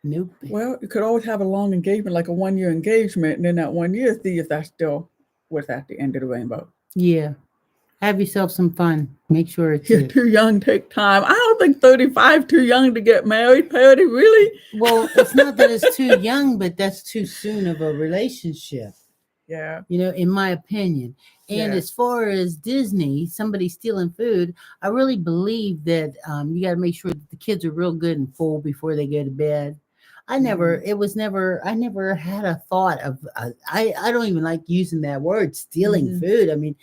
[SPEAKER 2] Nope.
[SPEAKER 1] Well, you could always have a long engagement, like a 1-year engagement, and then that 1 year, see if that's still what's at the end of the rainbow.
[SPEAKER 2] Yeah. Have yourself some fun. Make sure it's
[SPEAKER 1] You're too young, take time. I don't think 35 too young to get married, Patty, really?
[SPEAKER 2] Well, it's not that it's too young, but that's too soon of a relationship.
[SPEAKER 1] Yeah.
[SPEAKER 2] In my opinion. And as far as Disney, somebody stealing food, I really believe that you got to make sure that the kids are real good and full before they go to bed. I never had a thought of, I don't even like using that word, stealing food. I mean,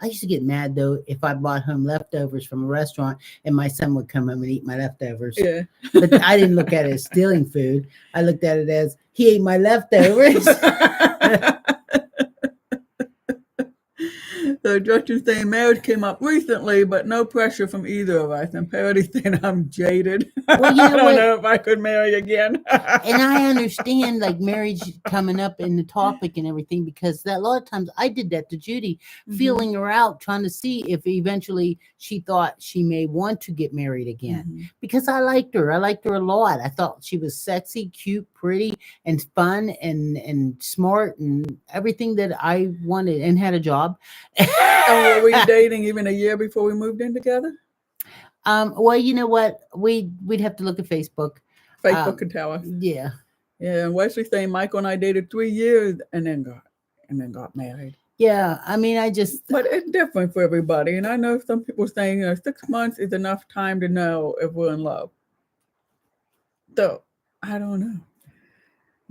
[SPEAKER 2] I used to get mad though if I brought home leftovers from a restaurant and my son would come home and eat my leftovers.
[SPEAKER 1] Yeah.
[SPEAKER 2] But I didn't look at it as stealing food. I looked at it as he ate my leftovers.
[SPEAKER 1] So Justin's saying marriage came up recently, but no pressure from either of us. And Patty saying I'm jaded.
[SPEAKER 2] Well, you
[SPEAKER 1] I
[SPEAKER 2] know
[SPEAKER 1] don't
[SPEAKER 2] what?
[SPEAKER 1] know if I could marry again.
[SPEAKER 2] And I understand like marriage coming up in the topic and everything, because that a lot of times I did that to Judy, feeling her out, trying to see if eventually she thought she may want to get married again, because I liked her. I liked her a lot. I thought she was sexy, cute, pretty, and fun, and smart, and everything that I wanted, and had a job.
[SPEAKER 1] And were we dating even a year before we moved in together?
[SPEAKER 2] Well, you know what? We'd have to look at Facebook.
[SPEAKER 1] Facebook could tell us.
[SPEAKER 2] Yeah.
[SPEAKER 1] Yeah, and Wesley saying Michael and I dated 3 years and then got married.
[SPEAKER 2] Yeah, I mean, I just.
[SPEAKER 1] But it's different for everybody. And I know some people saying 6 months is enough time to know if we're in love. So I don't know.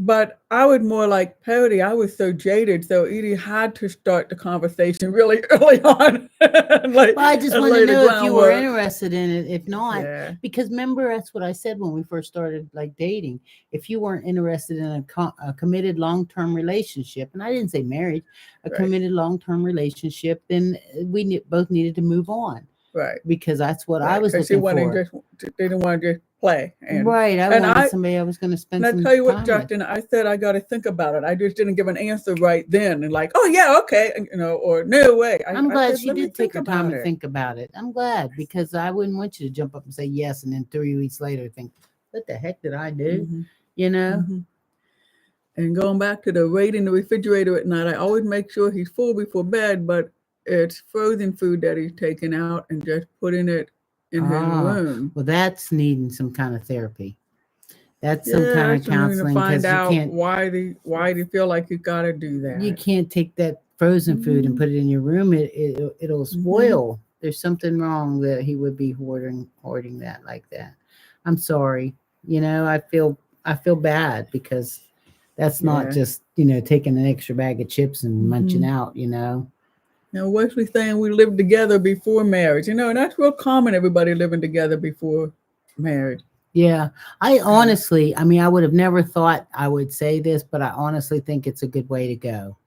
[SPEAKER 1] But I was more like Parody. I was so jaded, so Edie had to start the conversation really early on.
[SPEAKER 2] Well, I just
[SPEAKER 1] and
[SPEAKER 2] want to
[SPEAKER 1] lay the
[SPEAKER 2] know if you were
[SPEAKER 1] groundwork.
[SPEAKER 2] interested in it. If not,
[SPEAKER 1] Yeah.
[SPEAKER 2] because remember, that's what I said when we first started like dating. If you weren't interested in a committed long-term relationship, and I didn't say marriage, a
[SPEAKER 1] Right.
[SPEAKER 2] committed long-term relationship, then we both needed to move on,
[SPEAKER 1] Right.
[SPEAKER 2] because that's what I
[SPEAKER 1] Right.
[SPEAKER 2] was
[SPEAKER 1] 'Cause she
[SPEAKER 2] looking
[SPEAKER 1] wanted
[SPEAKER 2] for.
[SPEAKER 1] they didn't want to just play.
[SPEAKER 2] Right, I
[SPEAKER 1] and
[SPEAKER 2] wanted somebody I was going to spend
[SPEAKER 1] And I
[SPEAKER 2] some
[SPEAKER 1] tell you what,
[SPEAKER 2] time with.
[SPEAKER 1] Justin, I said I got to think about it. I just didn't give an answer right then, and like, oh yeah, okay, or no way.
[SPEAKER 2] I'm
[SPEAKER 1] I
[SPEAKER 2] glad
[SPEAKER 1] said,
[SPEAKER 2] she
[SPEAKER 1] "Let me
[SPEAKER 2] did take her time
[SPEAKER 1] about
[SPEAKER 2] to
[SPEAKER 1] it."
[SPEAKER 2] think about it. I'm glad, because I wouldn't want you to jump up and say yes, and then 3 weeks later think, what the heck did I do?
[SPEAKER 1] Mhm.
[SPEAKER 2] You know?
[SPEAKER 1] Mhm. And going back to the raiding the refrigerator at night, I always make sure he's full before bed, but it's frozen food that he's taking out and just putting it in his room.
[SPEAKER 2] Well, that's needing some kind of therapy. That's some
[SPEAKER 1] Yeah,
[SPEAKER 2] kind of
[SPEAKER 1] so we need to
[SPEAKER 2] counseling,
[SPEAKER 1] find
[SPEAKER 2] because you
[SPEAKER 1] out
[SPEAKER 2] can't
[SPEAKER 1] why do you feel like you got to do
[SPEAKER 2] you
[SPEAKER 1] that.
[SPEAKER 2] can't take that frozen food and put it in your room. It'll spoil. There's something wrong that he would be hoarding that like that. I'm sorry. I feel bad, because that's not
[SPEAKER 1] Yeah.
[SPEAKER 2] just taking an extra bag of chips and munching out.
[SPEAKER 1] Now, Wesley saying we lived together before marriage. And that's real common, everybody living together before marriage.
[SPEAKER 2] Yeah, I honestly, I mean, I would have never thought I would say this, but I honestly think it's a good way to go,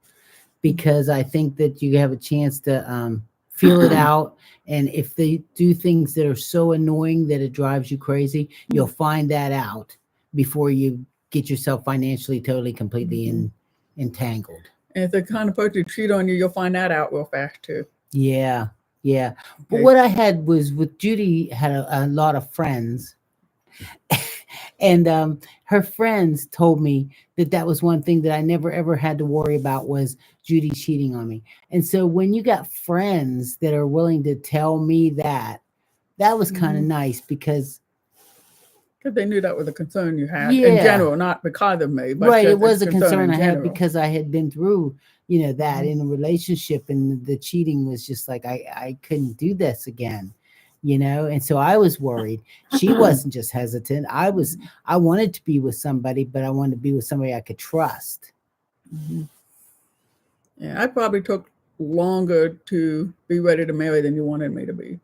[SPEAKER 2] because I think that you have a chance to feel it out. And if they do things that are so annoying that it drives you crazy, you'll find that out before you get yourself financially totally completely entangled.
[SPEAKER 1] And if the kind of person to cheat on you, you'll find that out real fast too.
[SPEAKER 2] Yeah, yeah. But
[SPEAKER 1] Okay.
[SPEAKER 2] what I had was with Judy had a lot of friends. And her friends told me that was one thing that I never ever had to worry about, was Judy cheating on me. And so when you got friends that are willing to tell me that was kind of nice, because
[SPEAKER 1] they knew that was a concern you had in
[SPEAKER 2] Yeah.
[SPEAKER 1] general, not because of me, but
[SPEAKER 2] right,
[SPEAKER 1] just
[SPEAKER 2] it was
[SPEAKER 1] a
[SPEAKER 2] a concern
[SPEAKER 1] in
[SPEAKER 2] I had,
[SPEAKER 1] general.
[SPEAKER 2] because I had been through that in a relationship, and the cheating was just like I couldn't do this again. And so I was worried. She wasn't just hesitant. I wanted to be with somebody, but I wanted to be with somebody I could trust.
[SPEAKER 1] Yeah, I probably took longer to be ready to marry than you wanted me to be.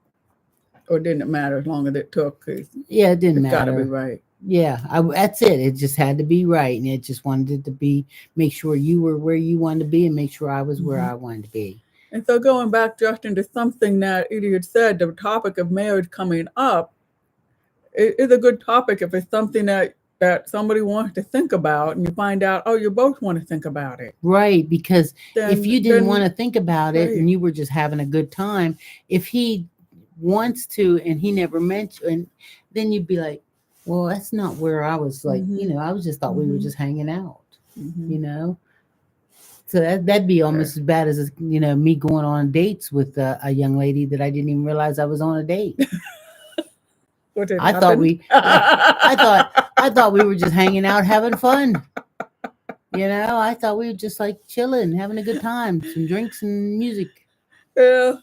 [SPEAKER 1] Or didn't it matter as long as it took? 'Cause
[SPEAKER 2] Yeah, it didn't
[SPEAKER 1] it's got to be
[SPEAKER 2] matter.
[SPEAKER 1] right.
[SPEAKER 2] Yeah, that's it. It just had to be right, and it just wanted to be, make sure you were where you wanted to be, and make sure I was where I wanted to be.
[SPEAKER 1] And so going back, Justin, to something that Edie had said, the topic of marriage coming up is a good topic if it's something that somebody wants to think about, and you find out, oh, you both want to think about it.
[SPEAKER 2] Right, because if you didn't want to think about it,
[SPEAKER 1] right.
[SPEAKER 2] and you were just having a good time, if he wants to and he never mentioned, then you'd be like, well, that's not where I was, like, I was just thought we were just hanging out, So that'd be almost as bad as me going on dates with a young lady that I didn't even realize I was on a date. I thought we were just hanging out, having fun. I thought we were just like chilling, having a good time, some drinks and music.
[SPEAKER 1] Yeah,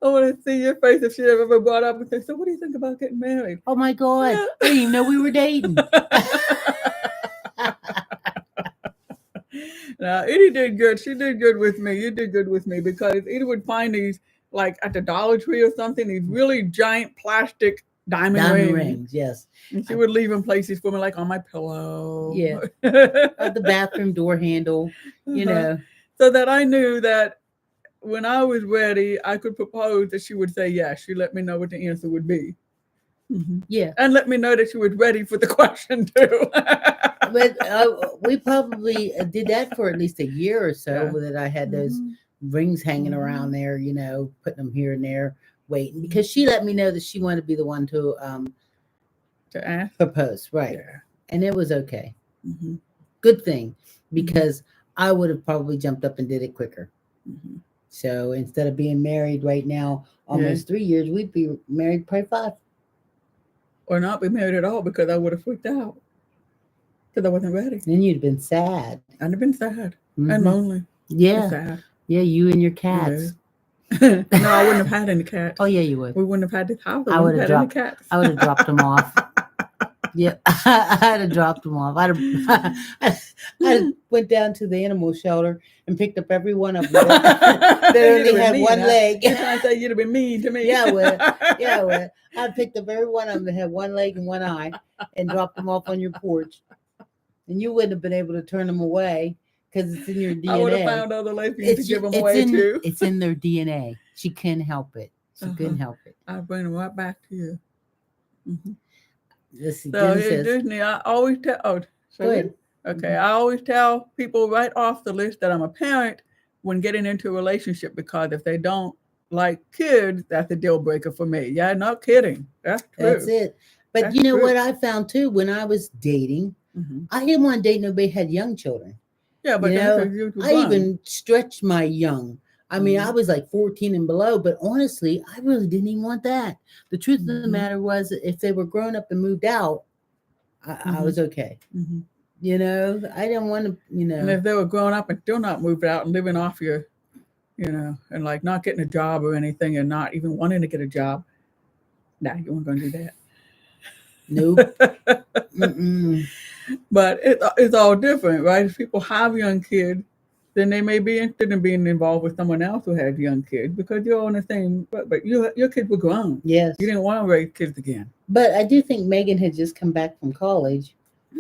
[SPEAKER 1] I want to see your face if she ever brought up and said, so what do you think about getting married?
[SPEAKER 2] Oh my God, I didn't even know we were dating.
[SPEAKER 1] Now, Edie did good. She did good with me. You did good with me, because Edie would find these, like at the Dollar Tree or something, these really giant plastic diamond rings.
[SPEAKER 2] Yes.
[SPEAKER 1] And she would leave in places for me, like on my pillow.
[SPEAKER 2] Yeah. At the bathroom door handle,
[SPEAKER 1] So that I knew that when I was ready, I could propose that she would say yes. She let me know what the answer would be.
[SPEAKER 2] Yeah.
[SPEAKER 1] And let me know that you were ready for the question too.
[SPEAKER 2] But we probably did that for at least a year or so, that I had those rings hanging around there, putting them here and there, waiting, because she let me know that she wanted to be the one to
[SPEAKER 1] ask,
[SPEAKER 2] propose, right?
[SPEAKER 1] Yeah.
[SPEAKER 2] And it was okay. Good thing, because I would have probably jumped up and did it quicker. So instead of being married right now almost 3 years, we'd be married probably 5.
[SPEAKER 1] Or not be married at all, because I would have freaked out. Because I wasn't ready.
[SPEAKER 2] Then you'd have been sad.
[SPEAKER 1] I'd have been sad and lonely.
[SPEAKER 2] Yeah.
[SPEAKER 1] Sad.
[SPEAKER 2] Yeah, you and your cats.
[SPEAKER 1] No, I wouldn't have had any cats.
[SPEAKER 2] Oh, yeah, you would.
[SPEAKER 1] We wouldn't have had this house.
[SPEAKER 2] I would have dropped
[SPEAKER 1] any cats.
[SPEAKER 2] I would have dropped them off. Yeah, I'd have dropped them off. I went down to the animal shelter and picked up every one of them that only had one leg.
[SPEAKER 1] You're trying to say you'd have been mean to me.
[SPEAKER 2] Yeah, I would. Yeah, I would. I picked up every one of them that had one leg and one eye and dropped them off on your porch. And you wouldn't have been able to turn them away because it's in your DNA.
[SPEAKER 1] I would have found other lesbians to give them away too.
[SPEAKER 2] It's in their DNA. She couldn't help it. She couldn't help it.
[SPEAKER 1] I'll bring them right back to you.
[SPEAKER 2] So
[SPEAKER 1] Disney, I always tell. Oh,
[SPEAKER 2] go ahead.
[SPEAKER 1] Okay, I always tell people right off the list that I'm a parent when getting into a relationship, because if they don't like kids, that's a deal breaker for me. Yeah, not kidding. That's true.
[SPEAKER 2] That's it. But
[SPEAKER 1] that's
[SPEAKER 2] you know
[SPEAKER 1] true.
[SPEAKER 2] what I found too when I was dating, I didn't want to date nobody who had young children.
[SPEAKER 1] Yeah, but
[SPEAKER 2] I even stretched my young. I mean, I was like 14 and below, but honestly, I really didn't even want that. The truth of the matter was, if they were grown up and moved out, I was okay. I didn't want to,
[SPEAKER 1] And if they were grown up and still not moved out and living off your, and like not getting a job or anything and not even wanting to get a job, nah, you weren't going to do that.
[SPEAKER 2] Nope.
[SPEAKER 1] But it's all different, right? If people have young kids, then they may be interested in being involved with someone else who has young kids, because you're on the same, but your kids were grown.
[SPEAKER 2] Yes.
[SPEAKER 1] You didn't want to raise kids again.
[SPEAKER 2] But I do think Megan had just come back from college.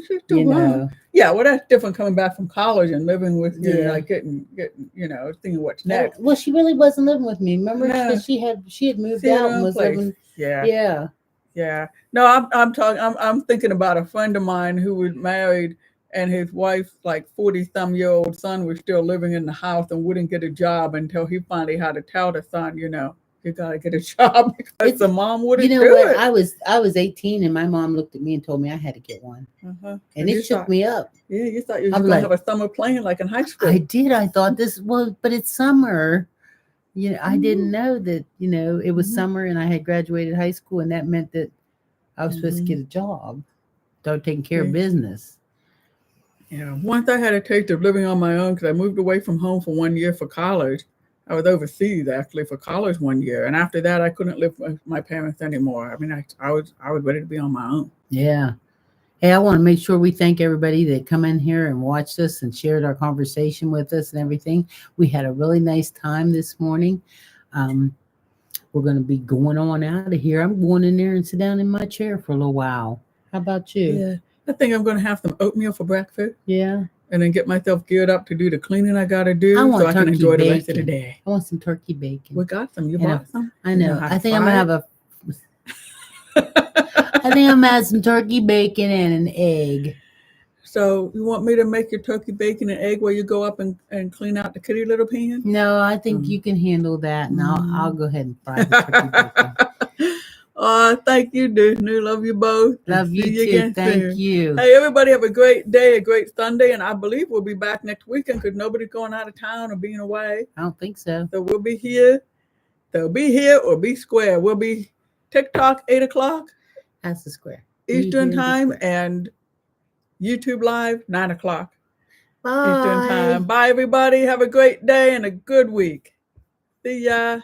[SPEAKER 1] She's still grown. Yeah, well, that's different coming back from college and living with you, like getting, thinking what's next.
[SPEAKER 2] Well, she really wasn't living with me. Remember, because she had moved out and was living.
[SPEAKER 1] Yeah. No, I'm thinking about a friend of mine who was married, and his wife's like 40-some-year-old son was still living in the house and wouldn't get a job until he finally had to tell the son, you got to get a job, because the mom wouldn't do it.
[SPEAKER 2] I was 18 and my mom looked at me and told me I had to get one. And it shook me up.
[SPEAKER 1] Yeah, you thought you were going to have a summer playing like in high school.
[SPEAKER 2] I did. I thought but it's summer. I didn't know that, it was summer and I had graduated high school, and that meant that I was supposed to get a job, start taking care of business.
[SPEAKER 1] Yeah, once I had a taste of living on my own, because I moved away from home for 1 year for college. I was overseas actually for college 1 year, and after that, I couldn't live with my parents anymore. I mean, I was ready to be on my own. Yeah.
[SPEAKER 2] Hey, I want to make sure we thank everybody that come in here and watched us and shared our conversation with us and everything. We had a really nice time this morning. We're going to be going on out of here. I'm going in there and sit down in my chair for a little while. How about you?
[SPEAKER 1] Yeah, I think I'm going to have some oatmeal for breakfast.
[SPEAKER 2] Yeah.
[SPEAKER 1] And then get myself geared up to do the cleaning I got to do, so I can enjoy the rest of the day.
[SPEAKER 2] I want some turkey bacon.
[SPEAKER 1] We got some. You bought some?
[SPEAKER 2] I know. I think I'm going to have some turkey bacon and an egg.
[SPEAKER 1] So you want me to make your turkey bacon and egg while you go up and clean out the kitty litter pan?
[SPEAKER 2] No, I think you can handle that, and I'll go ahead and fry the turkey bacon.
[SPEAKER 1] Thank you, Disney. Love you both.
[SPEAKER 2] Love you too. Thank you.
[SPEAKER 1] Hey, everybody have a great day, a great Sunday, and I believe we'll be back next weekend because nobody's going out of town or being away.
[SPEAKER 2] I don't think so.
[SPEAKER 1] So we'll be here. So be here or be square. We'll be TikTok 8 o'clock.
[SPEAKER 2] That's the square.
[SPEAKER 1] Eastern time, and YouTube Live 9 o'clock.
[SPEAKER 2] Bye.
[SPEAKER 1] Eastern time. Bye, everybody. Have a great day and a good week. See ya.